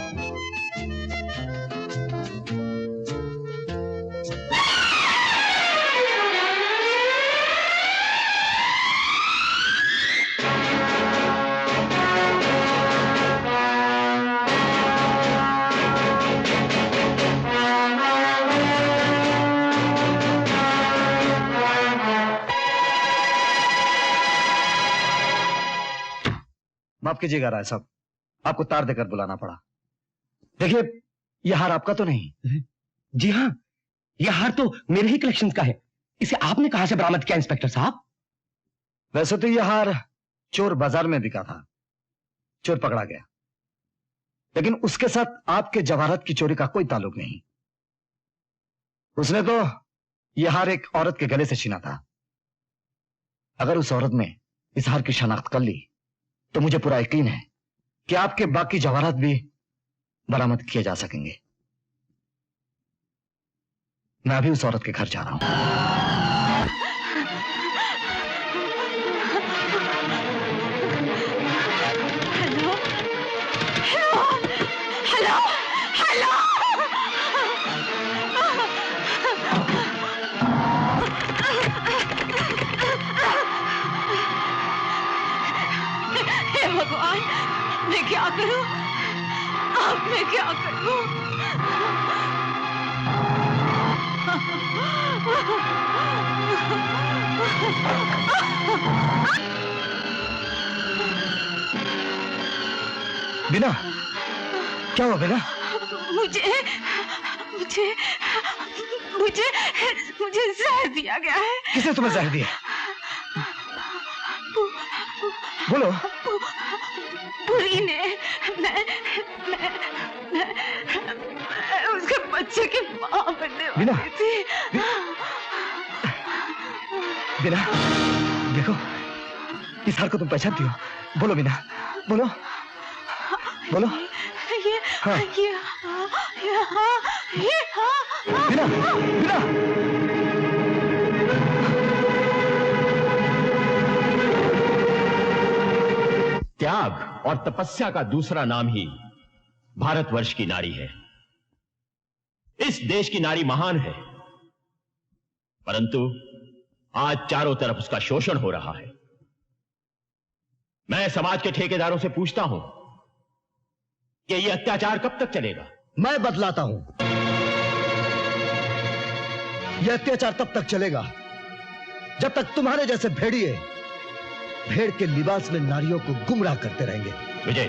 माफ कीजिएगा राय साहब, आपको तार देकर बुलाना पड़ा। देखिए, यह हार आपका तो नहीं? जी हाँ, यह हार तो मेरे ही कलेक्शन का है। इसे आपने कहां से बरामद किया इंस्पेक्टर साहब? वैसे तो यह हार चोर बाजार में बिका था, चोर पकड़ा गया, लेकिन उसके साथ आपके जवाहरात की चोरी का कोई ताल्लुक नहीं। उसने तो यह हार एक औरत के गले से छीना था। अगर उस औरत ने इस हार की शनाख्त कर ली तो मुझे पूरा यकीन है कि आपके बाकी जवाहरात भी बरामद किए जा सकेंगे। मैं अभी उस औरत के घर जा रहा हूं। हेलो हेलो हेलो हे भगवान, मैं क्या करूं? अब मैं क्या करूं? बिना, क्या हुआ बिना? मुझे मुझे मुझे मुझे जहर दिया गया है। किसने तुम्हें जहर दिया? बोलो। बुरी ने। मैं उसके बच्चे की माँ बनने बिना, वाली थी। बिना, देखो, इस हार को तुम पहचानती हो? बोलो बिना, बोलो बोलो। ये हाँ। ये बिना, बिना। त्याग और तपस्या का दूसरा नाम ही भारतवर्ष की नारी है। इस देश की नारी महान है, परंतु आज चारों तरफ उसका शोषण हो रहा है। मैं समाज के ठेकेदारों से पूछता हूं कि यह अत्याचार कब तक चलेगा? मैं बतलाता हूं, यह अत्याचार तब तक चलेगा जब तक तुम्हारे जैसे भेड़िए भेड़ के लिबास में नारियों को गुमराह करते रहेंगे। विजय,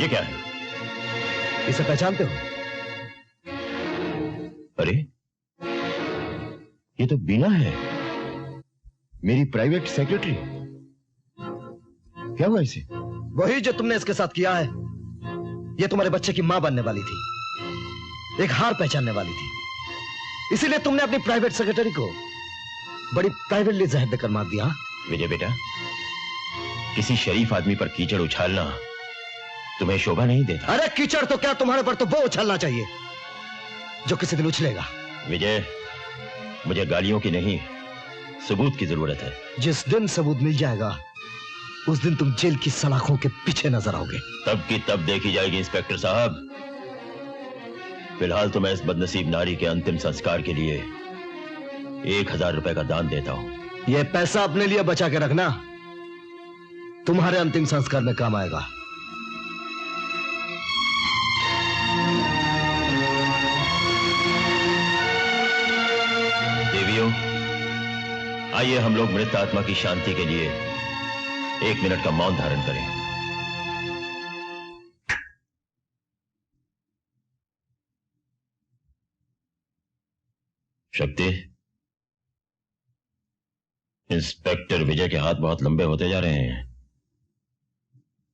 ये क्या है? इसे पहचानते हो? अरे, ये तो बीना है, मेरी प्राइवेट सेक्रेटरी। क्या हुआ इसे? वही जो तुमने इसके साथ किया है। ये तुम्हारे बच्चे की मां बनने वाली थी, एक हार पहचानने वाली थी, इसीलिए तुमने अपनी प्राइवेट सेक्रेटरी को बड़ी प्राइवेटली जहर देकर मार दिया। विजय बेटा, किसी शरीफ आदमी पर कीचड़ उछालना तुम्हें शोभा नहीं देता। अरे कीचड़ तो क्या, तुम्हारे पर तो वो उछलना चाहिए जो किसी दिन उछलेगा। विजय, मुझे गालियों की नहीं, सबूत की जरूरत है। जिस दिन सबूत मिल जाएगा उस दिन तुम जेल की सलाखों के पीछे नजर आओगे। तब की तब देखी जाएगी इंस्पेक्टर साहब। फिलहाल तो मैं इस बदनसीब नारी के अंतिम संस्कार के लिए 1000 रुपए का दान देता हूं। यह पैसा अपने लिए बचा के रखना, तुम्हारे अंतिम संस्कार में काम आएगा। देवियों, आइए हम लोग मृत आत्मा की शांति के लिए 1 मिनट का मौन धारण करें। शक्ति, इंस्पेक्टर विजय के हाथ बहुत लंबे होते जा रहे हैं।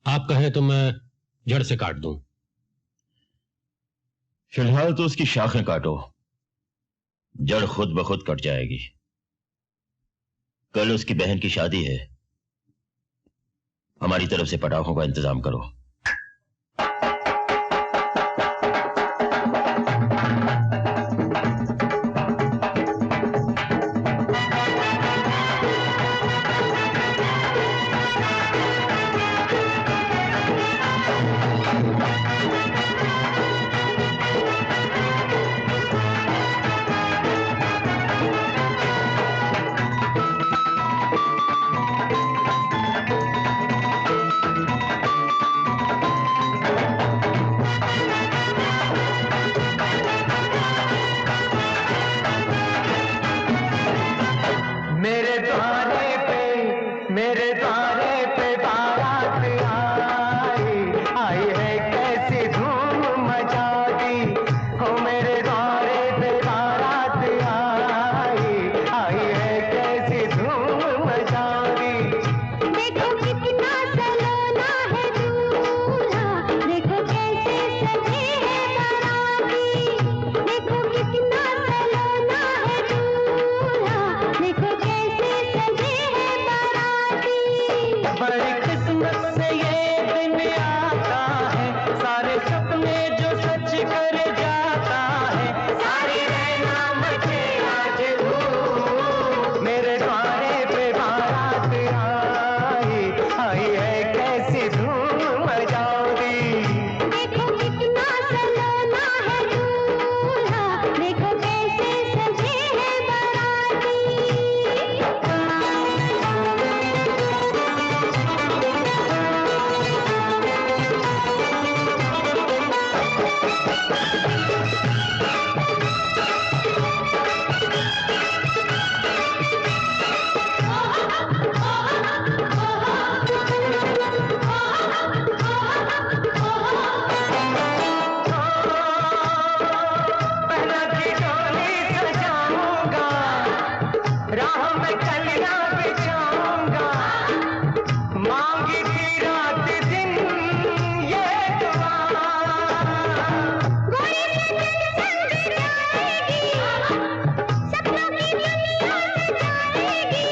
आप कहें तो मैं जड़ से काट दूं। फिलहाल तो उसकी शाखें काटो, जड़ खुद ब खुद कट जाएगी। कल उसकी बहन की शादी है, हमारी तरफ से पटाखों का इंतजाम करो। मेरे द्वारे पे बारात आई है कैसी धूम मचा दी हो मेरे द्वारे पे बारात आई है कैसी धूम मचा दी देखो कितना सलोना है दूल्हा देखो कैसे सजे है बाराती देखो कितना सलोना है दूल्हा देखो कैसे सजे है बाराती बड़ी किस्मत से ये दिन आता है सारे सपने जो सच कर जाता है सारी रहना मुझे आज धूम मेरे द्वारे पे बारात आई है कैसी धूम मचाओ दी देखो कितना सलोना है दूल्हा देखो कैसे सजे है बाराती पहला की डोली सजाऊंगा राह में कलियां बिछाऊंगा मांगी थी रात दिन ये दुआ गोरी सजन संग जाएगी सपनों की दुनिया सजाएगी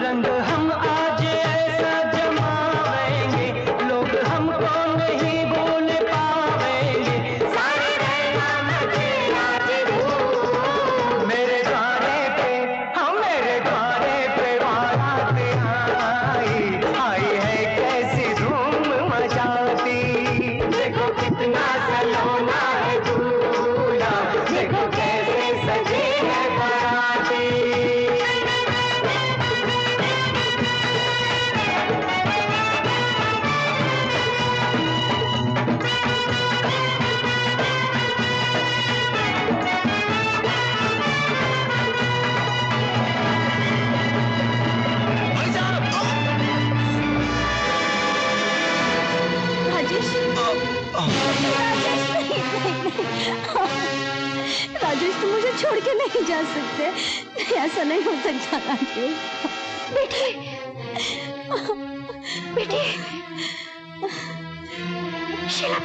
रंग हम आज ऐसा जमावेंगे लोग हमको नहीं भूल पावेंगे सारी रहना मुझे आज धूम मेरे द्वारे पे हम मेरे द्वारे पे बारात आई है कैसी धूम मचाती देखो कितना सलोना है दूल्हा देखो कैसे सजी है बाराती राजेश राजेश तुम मुझे छोड़ के नहीं जा सकते ऐसा नहीं हो सकता राजेश बेटे बेटे शीला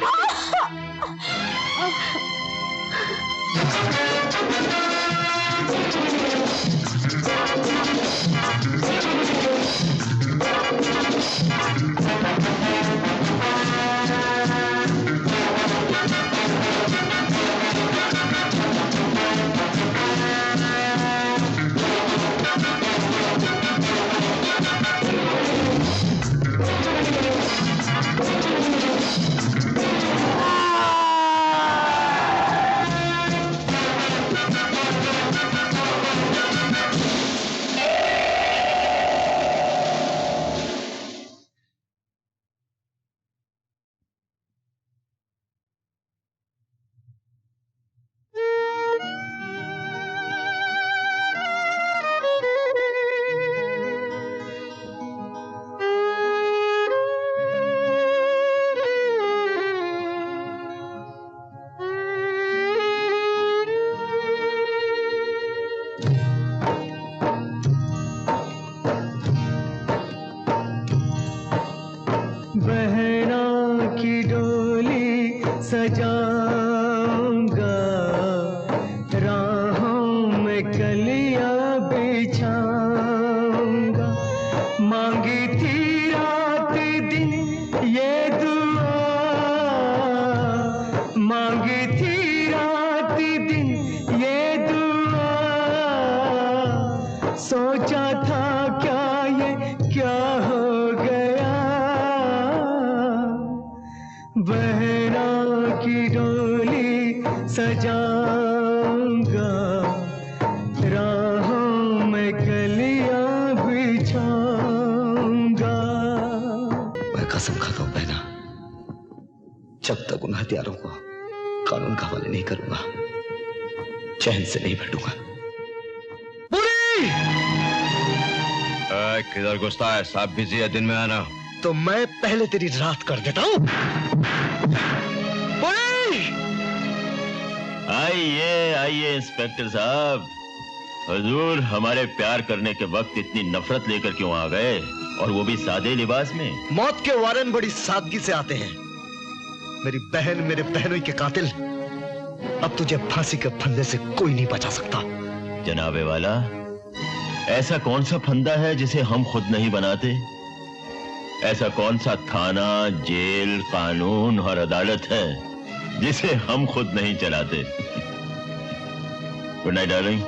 बहना की डोली सजाऊंगा राहों में कलियां बिछाऊंगा मांगी थी रात दिन ये दुआ मांगी थी रात दिन ये दुआ सोचा था क्या ये क्या हो गया बहना की डोली सजाऊंगा राहों में कलियां बिछाऊंगा मैं कसम खाता हूं बहना जब तक उन हथियारों को कानून के हवाले नहीं करूंगा चैन से नहीं बैठूंगा। किधर घुसता है? साहब बिजी है, दिन में आना। तो मैं पहले तेरी रात कर देता हूं। आइए आइए इंस्पेक्टर साहब। हुजूर, हमारे प्यार करने के वक्त इतनी नफरत लेकर क्यों आ गए, और वो भी सादे लिबास में? मौत के वारन बड़ी सादगी से आते हैं। मेरी बहन, मेरे बहनों के कातिल, अब तुझे फांसी के फंदे से कोई नहीं बचा सकता। जनाबे वाला, ऐसा कौन सा फंदा है जिसे हम खुद नहीं बनाते? ऐसा कौन सा थाना, जेल, कानून और अदालत है जिसे हम खुद नहीं चलाते? गुड नाइट डार्लिंग,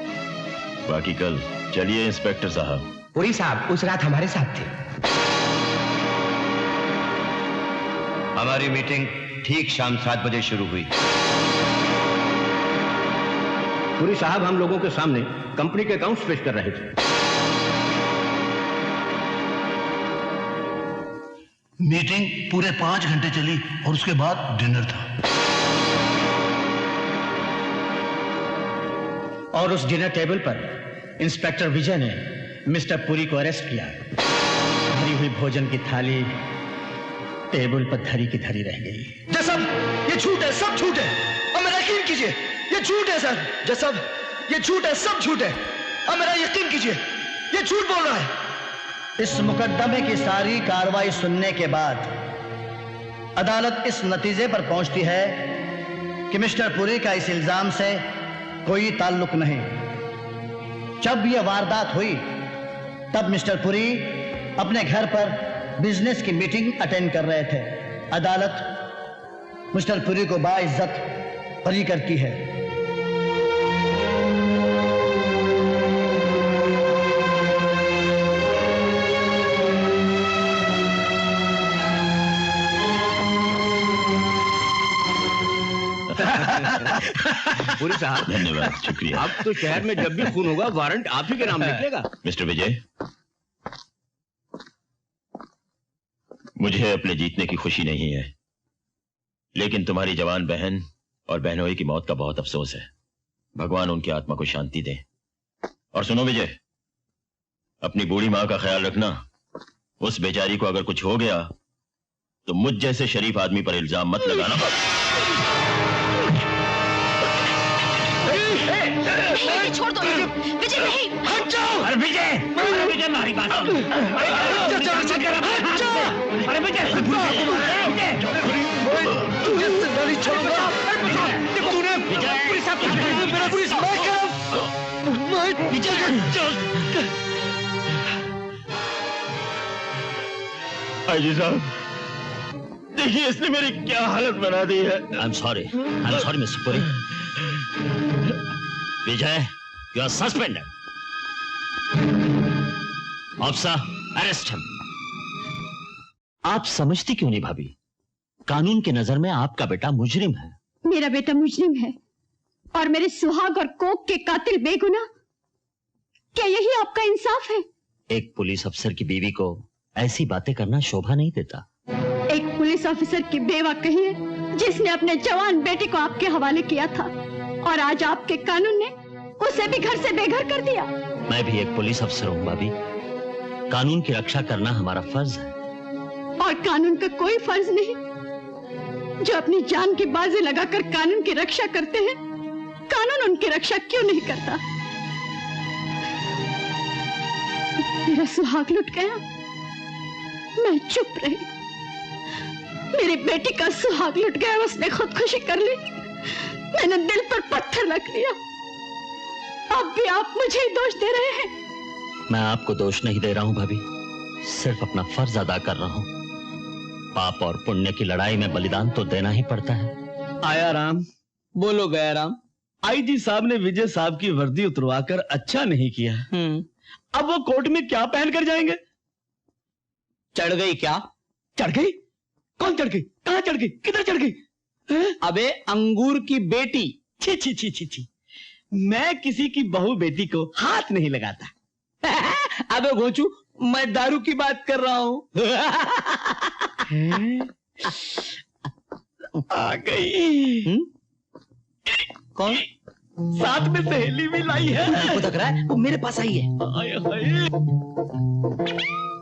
बाकी कल। चलिए इंस्पेक्टर साहब। पुरी साहब उस रात हमारे साथ थे। हमारी मीटिंग ठीक शाम 7 बजे शुरू हुई। पुरी साहब हम लोगों के सामने कंपनी के अकाउंट्स पेश कर रहे थे। मीटिंग पूरे 5 घंटे चली और उसके बाद डिनर था। और उस डिनर टेबल पर इंस्पेक्टर विजय ने मिस्टर पुरी को अरेस्ट किया। भरी हुई भोजन की थाली टेबल पर धरी की धरी रह गई। जसब, ये झूठ है, सब झूठ है। अब मेरा यकीन कीजिए, ये झूठ है सर। जसब, ये झूठ है, सब झूठ है। अब मेरा यकीन कीजिए, ये झूठ बोल रहा है। इस मुकदमे की सारी कार्रवाई सुनने के बाद अदालत इस नतीजे पर पहुंचती है कि मिस्टर पुरी का इस इल्जाम से कोई ताल्लुक नहीं। जब यह वारदात हुई तब मिस्टर पुरी अपने घर पर बिजनेस की मीटिंग अटेंड कर रहे थे। अदालत मिस्टर पुरी को बाइज्जत बरी करती है। पुरी साहब धन्यवाद, शुक्रिया। अब तो शहर में जब भी खून होगा वारंट आप ही के नाम निकलेगा। मिस्टर विजय, मुझे अपने जीतने की खुशी नहीं है, लेकिन तुम्हारी जवान बहन और बहनोई की मौत का बहुत अफसोस है। भगवान उनकी आत्मा को शांति दे। और सुनो विजय, अपनी बूढ़ी मां का ख्याल रखना। उस बेचारी को अगर कुछ हो गया तो मुझ जैसे शरीफ आदमी पर इल्जाम मत लगाना। नहीं, छोड़ दो विजय, नहीं। हट जाओ। अरे विजय, विजय हमारी बात सुन। अरे विजय, नहीं छोड़ूंगा। तूने पुरी साहब, पुरी आईजी साहब, देखिए इसने मेरी क्या हालत बना दी है। I am sorry mister Puri. Vijay, you are suspended. Officer, arrest him. आप समझती क्यों नहीं भाभी? कानून की नजर में आपका बेटा मुजरिम है। मेरा बेटा मुजरिम है और मेरे सुहाग और कोक के कातिल बेगुनाह। क्या यही आपका इंसाफ है? एक पुलिस अफसर की बीवी को ऐसी बातें करना शोभा नहीं देता। एक पुलिस ऑफिसर की बेवा कही है जिसने अपने जवान बेटे को आपके हवाले किया था, और आज आपके कानून ने उसे भी घर से बेघर कर दिया। मैं भी एक पुलिस अफसर हूँ भाभी। कानून की रक्षा करना हमारा फर्ज है। और कानून का कोई फर्ज नहीं। जो अपनी जान की बाजी लगाकर कानून की रक्षा करते हैं, कानून उनकी रक्षा क्यों नहीं करता? मेरा सुहाग लुट गया, मैं चुप रही। मेरी बेटी का सुहाग लुट गया, उसने खुदकुशी कर ली। मैंने दिल पर पत्थर रख लिया। अब भी आप मुझे ही दोष दे रहे हैं। मैं आपको दोष नहीं दे रहा हूँ भाभी, सिर्फ अपना फर्ज अदा कर रहा हूँ। पाप और पुण्य की लड़ाई में बलिदान तो देना ही पड़ता है। आया राम, बोलो गया राम। आईजी साहब ने विजय साहब की वर्दी उतरवाकर अच्छा नहीं किया। अब वो कोर्ट में क्या पहन कर जाएंगे? चढ़ गई क्या? चढ़ गई? कौन चढ़ गई? कहां चढ़ गई? किधर चढ़ गई? अबे अंगूर की बेटी। छी छी छी छी छी, मैं किसी की बहू बेटी को हाथ नहीं लगाता। अबे घोचू, मैं दारू की बात कर रहा हूं। आ गई। कौन? साथ में सहेली भी लाई है। वो लग रहा है वो मेरे पास आई है।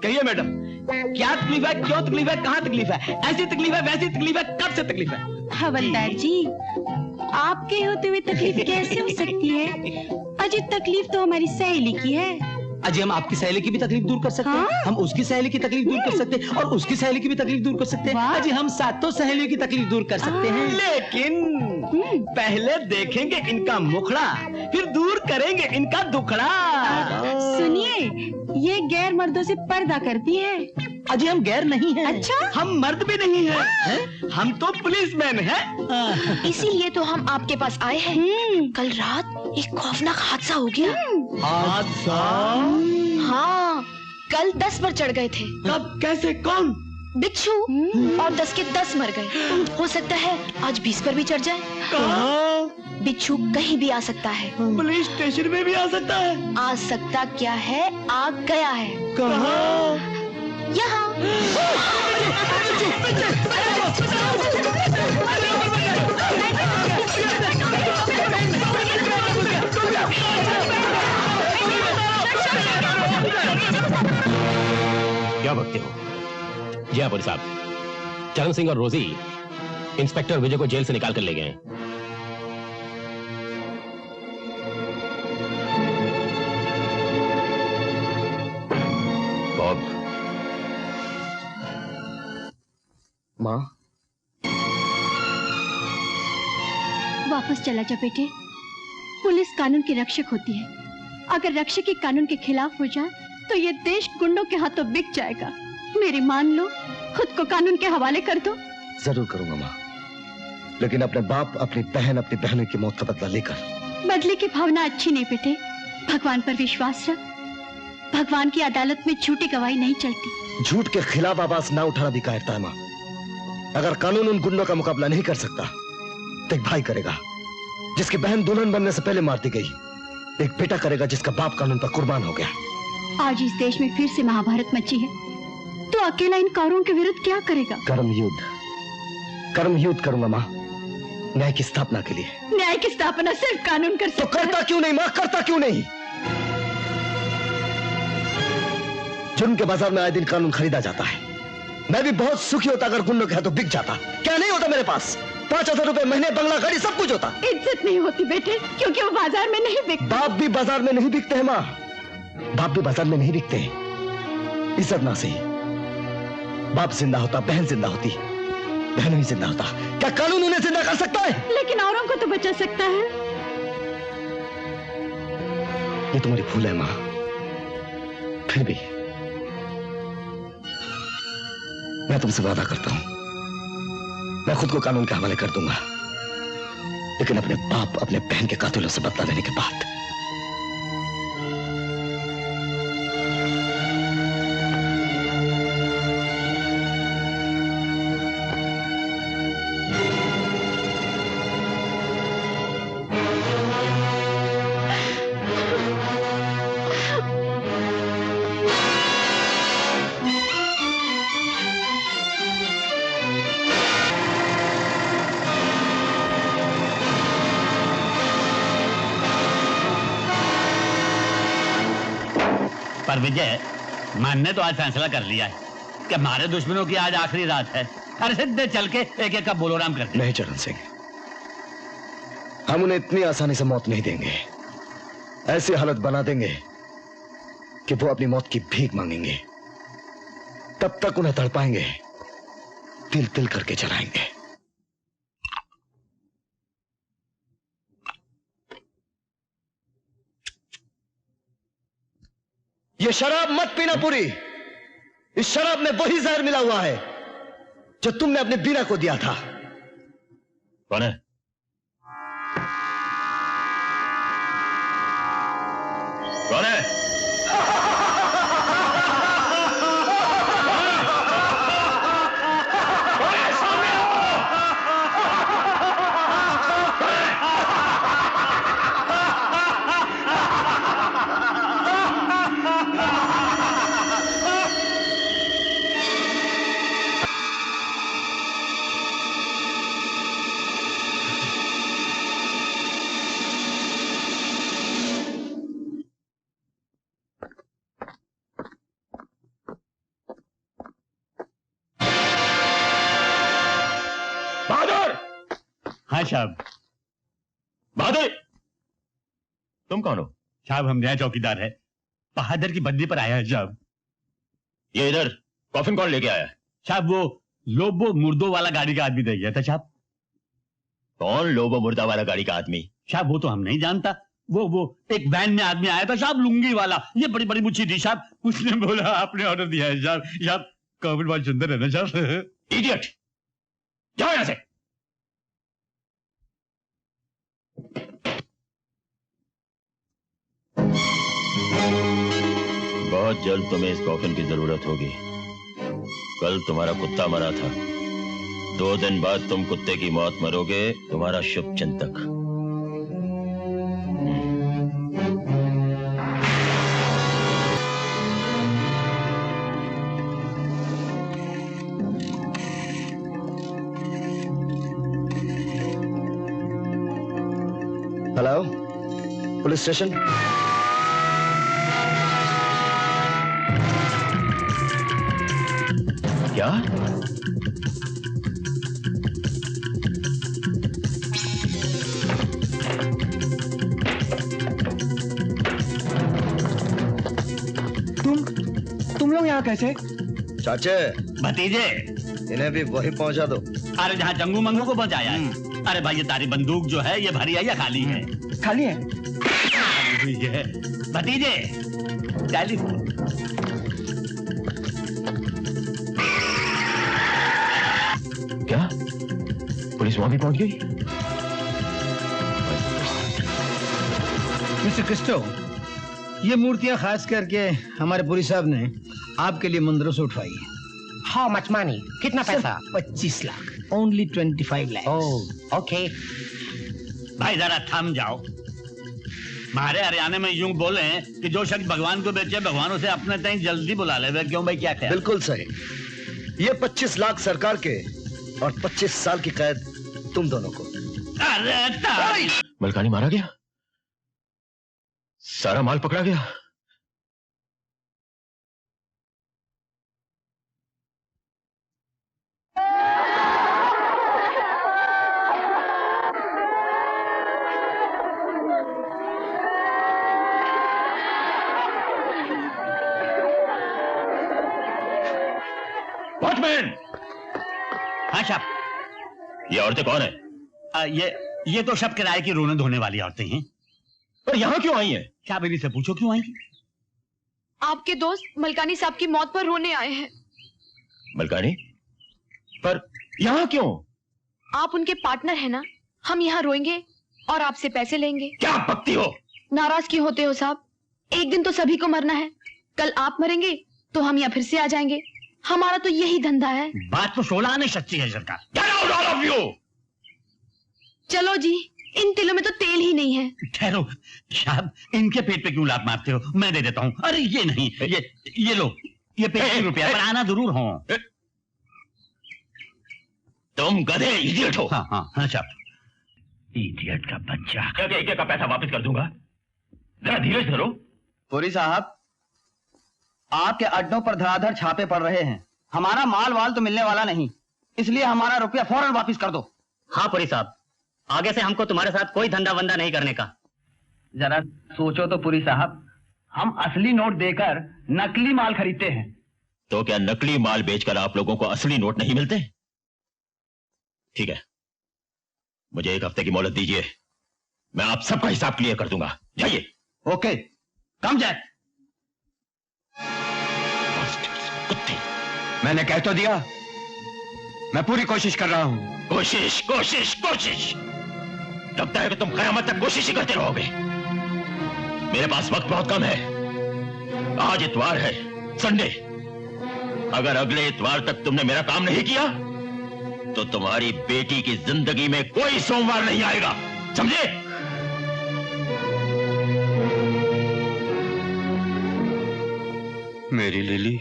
कहिए मैडम, क्या तकलीफ है, क्यों तकलीफ है, कहाँ तकलीफ है? ऐसी तकलीफ है, वैसी तकलीफ है, कब से तकलीफ है? हवलदार जी, आपके होते हुए तकलीफ कैसे हो सकती है? अजी तकलीफ तो हमारी सहेली की है। अजी हम आपकी सहेली की भी तकलीफ दूर कर सकते हैं, हम उसकी सहेली की तकलीफ दूर कर सकते हैं और उसकी सहेली की भी तकलीफ दूर कर सकते हैं। अजी हम सातों सहेलियों की तकलीफ दूर कर सकते हैं। लेकिन पहले देखेंगे इनका मुखड़ा, फिर दूर करेंगे इनका दुखड़ा। सुनिए, ये गैर मर्दों से पर्दा करती है। अजी हम गैर नहीं हैं। अच्छा? हम मर्द भी नहीं हैं, हम तो पुलिसमैन हैं। इसीलिए तो हम आपके पास आए हैं। कल रात एक खौफनाक हादसा हो गया। हादसा? हाँ, कल 10 पर चढ़ गए थे। कब, कैसे, कौन? बिच्छू, और 10 के 10 मर गए। हो सकता है आज 20 पर भी चढ़ जाए। कहाँ? बिच्छू कहीं भी आ सकता है। पुलिस स्टेशन में भी आ सकता है। आ सकता क्या है, आ गया है। कहाँ? यहाँ। क्या भगते हो? जी हाँ पुलिस साहब, चरण सिंह और रोजी इंस्पेक्टर विजय को जेल से निकाल कर ले गए। बॉब। माँ, वापस चला जा बेटे। पुलिस कानून की रक्षक होती है। अगर रक्षक ही कानून के खिलाफ हो जाए तो ये देश गुंडों के हाथों बिक जाएगा। मेरी मान लो, खुद को कानून के हवाले कर दो। जरूर करूंगा माँ, लेकिन अपने बाप, अपनी बहन, अपनी बहनों की मौत का बदला लेकर। बदले की भावना अच्छी नहीं बेटे, भगवान पर विश्वास रख। भगवान की अदालत में झूठी गवाही नहीं चलती। झूठ के खिलाफ आवाज ना उठाना भी कायरता है माँ। अगर कानून उन गुंडों का मुकाबला नहीं कर सकता तो एक भाई करेगा जिसकी बहन दुल्हन बनने से पहले मार दी गई। एक बेटा करेगा जिसका बाप कानून पर कुर्बान हो गया। आज इस देश में फिर से महाभारत मची है, तो अकेला इन कौरवों के विरुद्ध क्या करेगा? कर्म युद्ध करूंगा माँ, न्याय की स्थापना के लिए। न्याय की स्थापना सिर्फ कानून कर सकता है। तो करता क्यों नहीं माँ, करता क्यों नहीं? जुर्म के बाजार में आए दिन कानून खरीदा जाता है। मैं भी बहुत सुखी होता अगर गुंडों के हाथों बिक जाता। क्या नहीं होता मेरे पास? 5,000 रुपए महीने, बंगला, गाड़ी, सब कुछ होता। इज्जत नहीं होती बेटे, क्योंकि वो बाजार में नहीं बिकते। बाप भी बाजार में नहीं बिकते हैं माँ, बाप भी बाजार में नहीं बिकते। इज्जत ना सही, बाप जिंदा होता, बहन जिंदा होती, बहन भी जिंदा होता। क्या कानून उन्हें जिंदा कर सकता है? लेकिन औरों को तो बचा सकता है। ये तुम्हारी भूल है माँ। फिर भी मैं तुमसे वादा करता हूं, मैं खुद को कानून के हवाले कर दूंगा, लेकिन अपने बाप, अपने बहन के कातिलों से बदला लेने के बाद। पर विजय, मन ने तो आज फैसला कर लिया है कि हमारे दुश्मनों की आज आखिरी रात है। अरे सीधे चल के एक एक का बोलोराम करते। नहीं चरण सिंह, हम उन्हें इतनी आसानी से मौत नहीं देंगे। ऐसी हालत बना देंगे कि वो अपनी मौत की भीख मांगेंगे। तब तक उन्हें तड़पाएंगे, तिल तिल करके जलाएंगे। ये शराब मत पीना पूरी। इस शराब में वही जहर मिला हुआ है जो तुमने अपने बीना को दिया था। कौन है? कौन है? हाँ साहब। बहादुर, तुम कौन हो? साहब हम नया चौकीदार है, बहादुर की बदली पर आया है साहब। ये इधर कॉफिन कौन लेके आया? साहब वो लोबो मुर्दों वाला गाड़ी का आदमी दे गया था साहब। कौन लोबो मुर्दा वाला गाड़ी का आदमी? साहब वो तो हम नहीं जानता। वो एक वैन में आदमी आया था साहब, लुंगी वाला, ये बड़ी बड़ी मुच्छी थी साहब। उसने बोला आपने ऑर्डर दिया है साहब। साहब कॉफिन बहुत सुंदर है ना साहब। इडियट, जाओ यहां से। बहुत जल्द तुम्हें इस कॉफिन की जरूरत होगी। कल तुम्हारा कुत्ता मरा था, 2 दिन बाद तुम कुत्ते की मौत मरोगे। तुम्हारा शुभ चिंतक। Hello, police station. क्या? तुम लोग यहाँ कैसे? चाचे, भतीजे, इन्हें भी वही पहुंचा दो। अरे जहाँ जंगू मंगू को पहुंचाया है। अरे भाई ये तारी बंदूक जो है ये भरी है या खाली है? खाली है। ये भतीजे, टेलीफोन। क्या पुलिस वहां भी पहुंच गई? मिस्टर क्रिस्टो, ये मूर्तियां खास करके हमारे पुरी साहब ने आपके लिए मंदिरों से उठवाई है। How much money? कितना पैसा? 25 लाख। ओनली 25 लाख। ओके। भाई जरा थम जाओ। हमारे हरियाणा में यूं बोले कि जो शख्स भगवान को बेचे भगवान उसे अपने तक जल्दी बुला ले। क्यों भाई, क्या ख्याल? बिल्कुल सही। ये 25 लाख सरकार के और 25 साल की कैद तुम दोनों को। अरे मलकानी मारा गया, सारा माल पकड़ा गया। वॉचमैन! हाँ साहब। ये औरतें कौन है? ये तो सब किराए की रोने धोने वाली औरतें हैं। पर यहाँ क्यों आई हैं? क्या बेबी से पूछो क्यों आई? आपके दोस्त मलकानी साहब की मौत पर रोने आए हैं। मलकानी? पर यहाँ क्यों? आप उनके पार्टनर हैं ना। हम यहाँ रोएंगे और आपसे पैसे लेंगे। क्या बकती हो? नाराज क्यों होते हो साहब? एक दिन तो सभी को मरना है। कल आप मरेंगे तो हम यहाँ फिर से आ जाएंगे। हमारा तो यही धंधा है। बात तो 16 आने सच्ची है सरकार। चलो जी, इन तिलों में तो तेल ही नहीं है। ठहरो साहब, इनके पेट पे क्यों लात मारते हो? मैं दे देता हूँ। अरे ये नहीं, ये लो, ये 25 रुपया, पर आना जरूर हो। तुम गधे, इडियट हो। हाँ हाँ हाँ साहब। इडियट का बच्चा। एक का पैसा वापस कर दूंगा, जरा धीरज धरो। पुरी साहब, आपके अड्डों पर धड़ाधड़ छापे पड़ रहे हैं। हमारा माल वाल तो मिलने वाला नहीं, इसलिए हमारा रुपया फौरन वापस कर दो। हाँ पुरी साहब, आगे से हमको तुम्हारे साथ कोई धंधा वंदा नहीं करने का। जरा सोचो तो पुरी साहब, हम असली नोट देकर नकली माल खरीदते हैं। तो क्या नकली माल बेचकर आप लोगों को असली नोट नहीं मिलते? ठीक है, मुझे 1 हफ्ते की मोहलत दीजिए, मैं आप सबका हिसाब क्लियर कर दूंगा। जाइए। ओके, कम जाए। मैंने कह तो दिया, मैं पूरी कोशिश कर रहा हूं। कोशिश कोशिश कोशिश, लगता है कि तुम कयामत तक कोशिश ही करते रहोगे। मेरे पास वक्त बहुत कम है। आज इतवार है, संडे। अगर अगले इतवार तक तुमने मेरा काम नहीं किया तो तुम्हारी बेटी की जिंदगी में कोई सोमवार नहीं आएगा, समझे? मेरी लिली,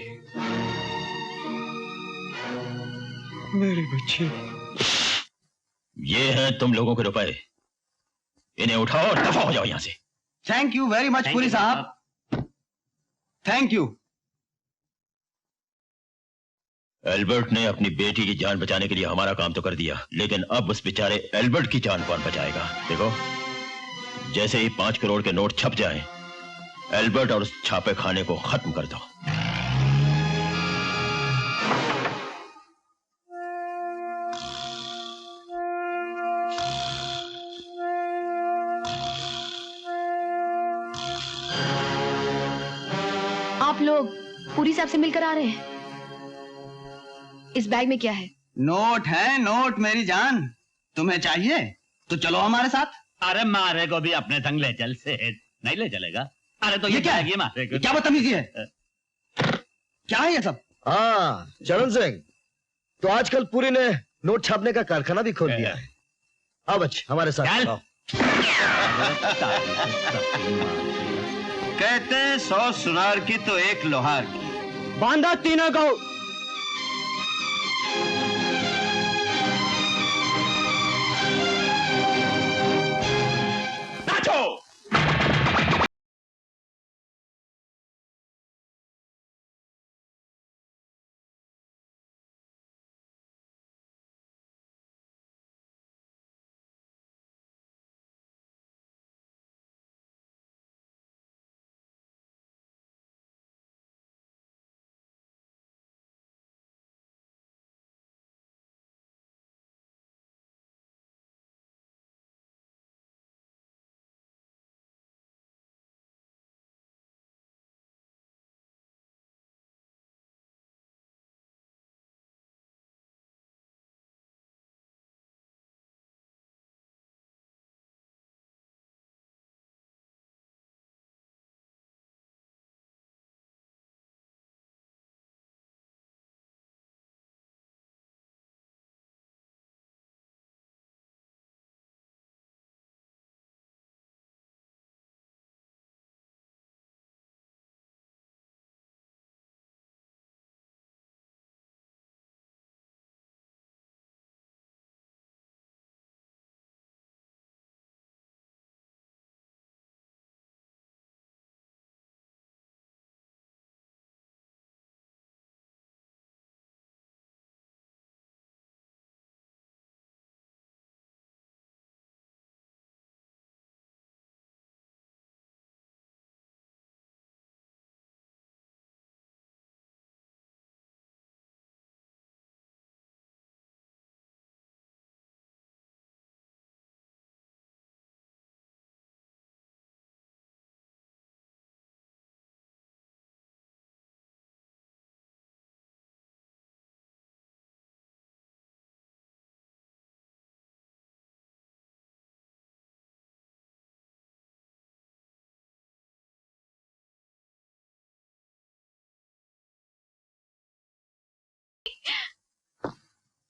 मेरी बच्ची। ये हैं तुम लोगों के रुपए, इन्हें उठाओ और दफा हो जाओ यहां से। Thank you very much Puri साहब, थैंक यू। एल्बर्ट ने अपनी बेटी की जान बचाने के लिए हमारा काम तो कर दिया, लेकिन अब उस बेचारे एल्बर्ट की जान कौन बचाएगा? देखो, जैसे ही 5 करोड़ के नोट छप जाएं, एल्बर्ट और उस छापे खाने को खत्म कर दो। आप लोग पूरी साहब से मिलकर आ रहे हैं? इस बैग में क्या है? नोट है, नोट मेरी जान। तुम्हें चाहिए तो चलो हमारे साथ। अरे मारे को भी अपने संग ले चल से नहीं ले चलेगा। अरे तो ये क्या है? मारे को क्या बदतमीजी है? क्या है ये सब? हाँ चरण सिंह, तो आजकल पूरी ने नोट छापने का कारखाना भी खोल दिया है। अब अच्छा हमारे साथ आओ। कहते 100 सुनार की तो 1 लोहार की। बांधा तीनों को।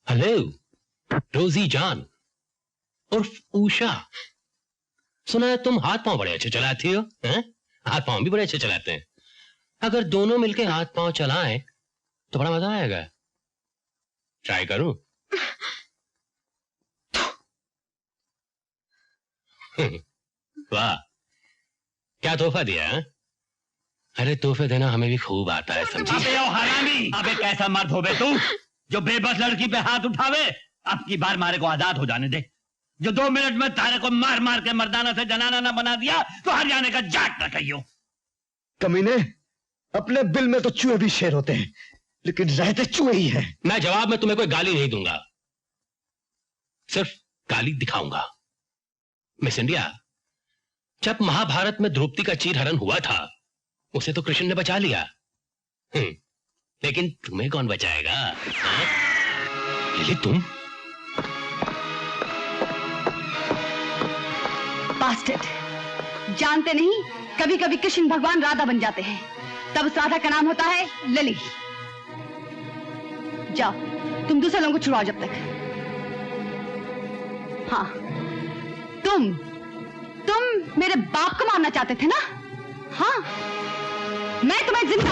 हेलो रोजी जान उर्फ उषा, सुना है तुम हाथ पांव बड़े अच्छे चलाती हो, हैं? हाथ पांव भी बड़े अच्छे चलाते हैं। अगर दोनों मिलके हाथ पांव चलाएं तो बड़ा मजा आएगा। ट्राई करूं? वाह, क्या तोहफा दिया है? अरे तोहफे देना हमें भी खूब आता है, समझी? अबे ओ हरामी, अबे कैसा मर्द हो बे तू जो बेबस लड़की पे हाथ उठावे? अब की बार मारे को आजाद हो जाने दे। जो 2 मिनट में तारे को मार मार के मर्दाना से जनाना ना बना दिया तो हरियाणा का जाट ना कहियो। कमीने, अपने बिल में तो चूहे भी शेर होते हैं, लेकिन रहते चूहे ही हैं। मैं जवाब में तुम्हें कोई गाली नहीं दूंगा, सिर्फ गाली दिखाऊंगा। मिस इंडिया, जब महाभारत में द्रौपदी का चीरहरण हुआ था उसे तो कृष्ण ने बचा लिया, लेकिन तुम्हें कौन बचाएगा? ये तुम बास्टर्ड, जानते नहीं कभी कभी कृष्ण भगवान राधा बन जाते हैं, तब उस राधा का नाम होता है लली। जाओ तुम दूसरे लोगों को छुड़ाओ जब तक। हाँ, तुम मेरे बाप को मारना चाहते थे ना? हाँ, मैं तुम्हें जिंदा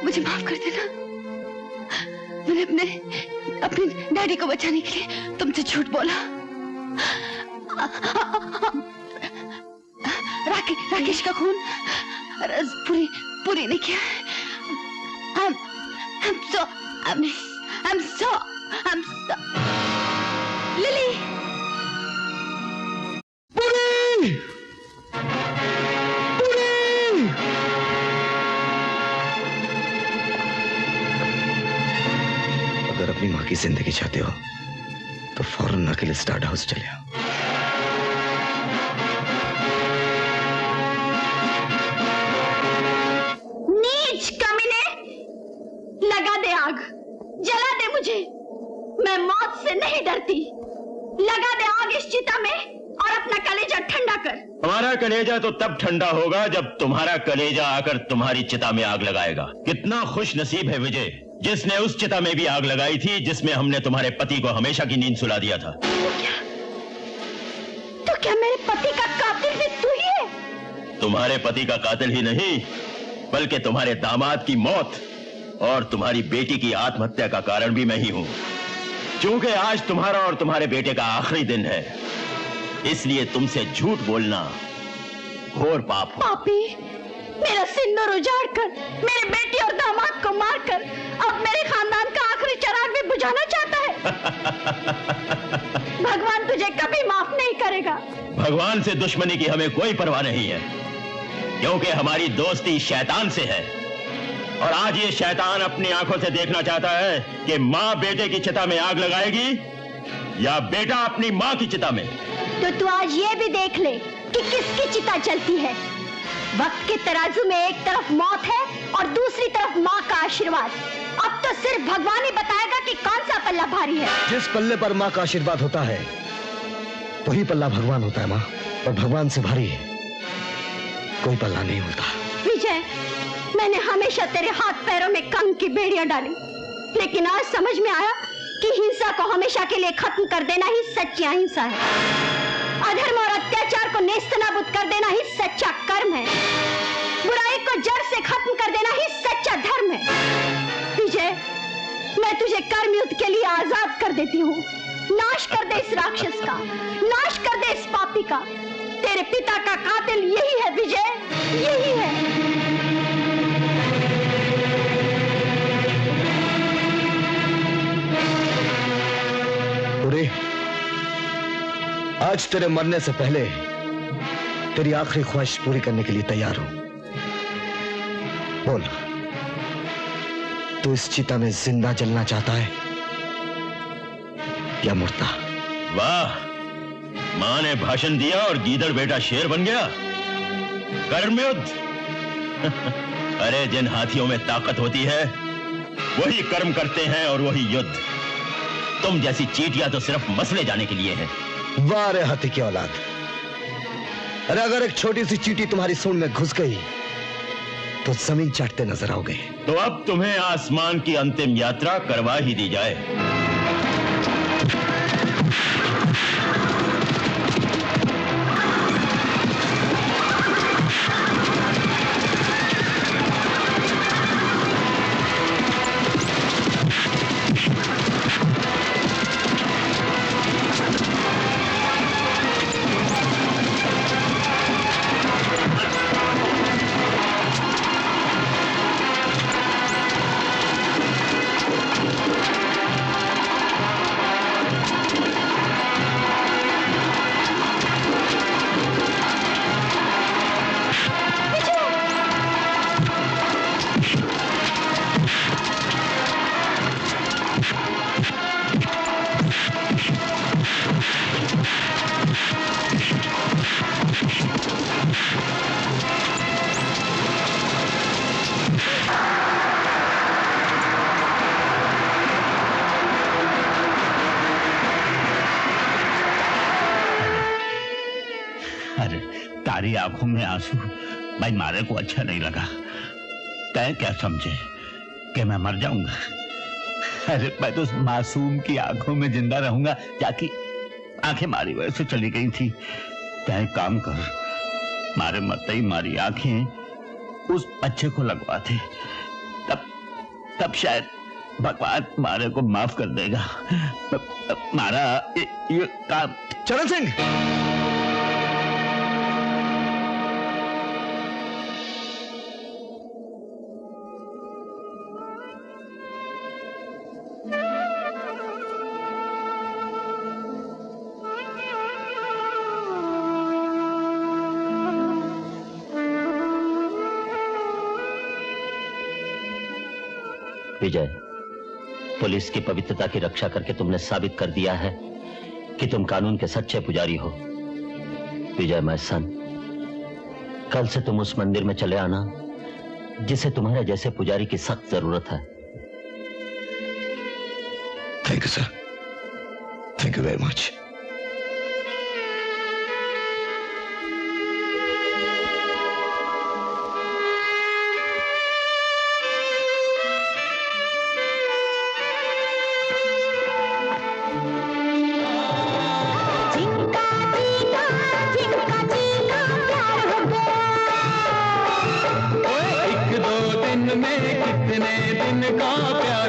मुझे माफ कर देना। मैंने अपने डैडी को बचाने के लिए तुमसे झूठ बोला। राकेश का खून पूरी ने किया। I'm so lily. अगर अपनी माँ की जिंदगी चाहते हो तो फौरन अकेले स्टार्ट हाउस चले आओ। नीच कमीने, लगा दे आग, जला दे मुझे। मैं मौत से नहीं डरती। लगा दे आग इस चिता में और अपना कलेजा ठंडा कर। हमारा कलेजा तो तब ठंडा होगा जब तुम्हारा कलेजा आकर तुम्हारी चिता में आग लगाएगा। कितना खुश नसीब है विजय, जिसने उस चिता में भी आग लगाई थी जिसमें हमने तुम्हारे पति को हमेशा की नींद सुला दिया था। तो क्या मेरे पति का कातिल भी तू ही है? तुम्हारे पति का कातिल ही नहीं, बल्कि तुम्हारे दामाद की मौत और तुम्हारी बेटी की आत्महत्या का कारण भी मैं ही हूं। क्योंकि आज तुम्हारा और तुम्हारे बेटे का आखिरी दिन है, इसलिए तुमसे झूठ बोलना घोर पाप हो। पापी, मेरा सिंदूर उजाड़ कर, मेरे बेटी और दामाद को मारकर अब मेरे खानदान का आखिरी चिराग भी बुझाना चाहता है। भगवान तुझे कभी माफ नहीं करेगा। भगवान से दुश्मनी की हमें कोई परवाह नहीं है, क्योंकि हमारी दोस्ती शैतान से है। और आज ये शैतान अपनी आंखों से देखना चाहता है कि माँ बेटे की चिता में आग लगाएगी या बेटा अपनी माँ की चिता में। तो तू आज ये भी देख ले कि किसकी चिता चलती है। वक्त के तराजू में एक तरफ मौत है और दूसरी तरफ माँ का आशीर्वाद। अब तो सिर्फ भगवान ही बताएगा कि कौन सा पल्ला भारी है। जिस पल्ले पर माँ का आशीर्वाद होता है वही पल्ला भगवान होता है माँ, और भगवान से भारी है कोई पल्ला नहीं होता। विजय, मैंने हमेशा तेरे हाथ पैरों में कंग की बेड़ियां डाली, लेकिन आज समझ में आया कि हिंसा को हमेशा के लिए खत्म कर देना ही सच्ची अहिंसा है। अधर्म और अत्याचार को नेस्तनाबूद कर देना ही सच्चा कर्म है। बुराई को जड़ से खत्म कर देना ही सच्चा धर्म है। विजय, मैं तुझे कर्म युद्ध के लिए आजाद कर देती हूँ। नाश कर दे इस राक्षस का, नाश कर दे इस पापी का। तेरे पिता का कातिल यही है विजय, यही है। आज तेरे मरने से पहले तेरी आखिरी ख्वाहिश पूरी करने के लिए तैयार हूं। बोल, तू इस चिता में जिंदा जलना चाहता है या मुर्दा? वाह, मां ने भाषण दिया और गीदड़ बेटा शेर बन गया। कर्मयुद्ध। अरे जिन हाथियों में ताकत होती है वही कर्म करते हैं और वही युद्ध। तुम जैसी चींटियां तो सिर्फ मसले जाने के लिए हैं। वाह रे हाथी की औलाद। अरे अगर एक छोटी सी चींटी तुम्हारी सूंड में घुस गई तो जमीन चाटते नजर आओगे। तो अब तुम्हें आसमान की अंतिम यात्रा करवा ही दी जाए। तारी आंखों में आंसू भाई मारे को अच्छा नहीं लगा। तय क्या समझे कि मैं मर जाऊंगा? अरे मैं तो उस मासूम की आंखों में जिंदा रहूंगा जाकि आंखें मारी वजह से चली गई थी। तय काम कर, मारे मरते ही मारी आंखें उस बच्चे को लगवा दे, तब शायद भगवान मारे को माफ कर देगा। मारा ये काम। चरण सिंह, विजय, पुलिस की पवित्रता की रक्षा करके तुमने साबित कर दिया है कि तुम कानून के सच्चे पुजारी हो। विजय माय सन, कल से तुम उस मंदिर में चले आना जिसे तुम्हारे जैसे पुजारी की सख्त जरूरत है। Thank you sir, thank you very much. एक दो दिन में कितने दिन का प्यार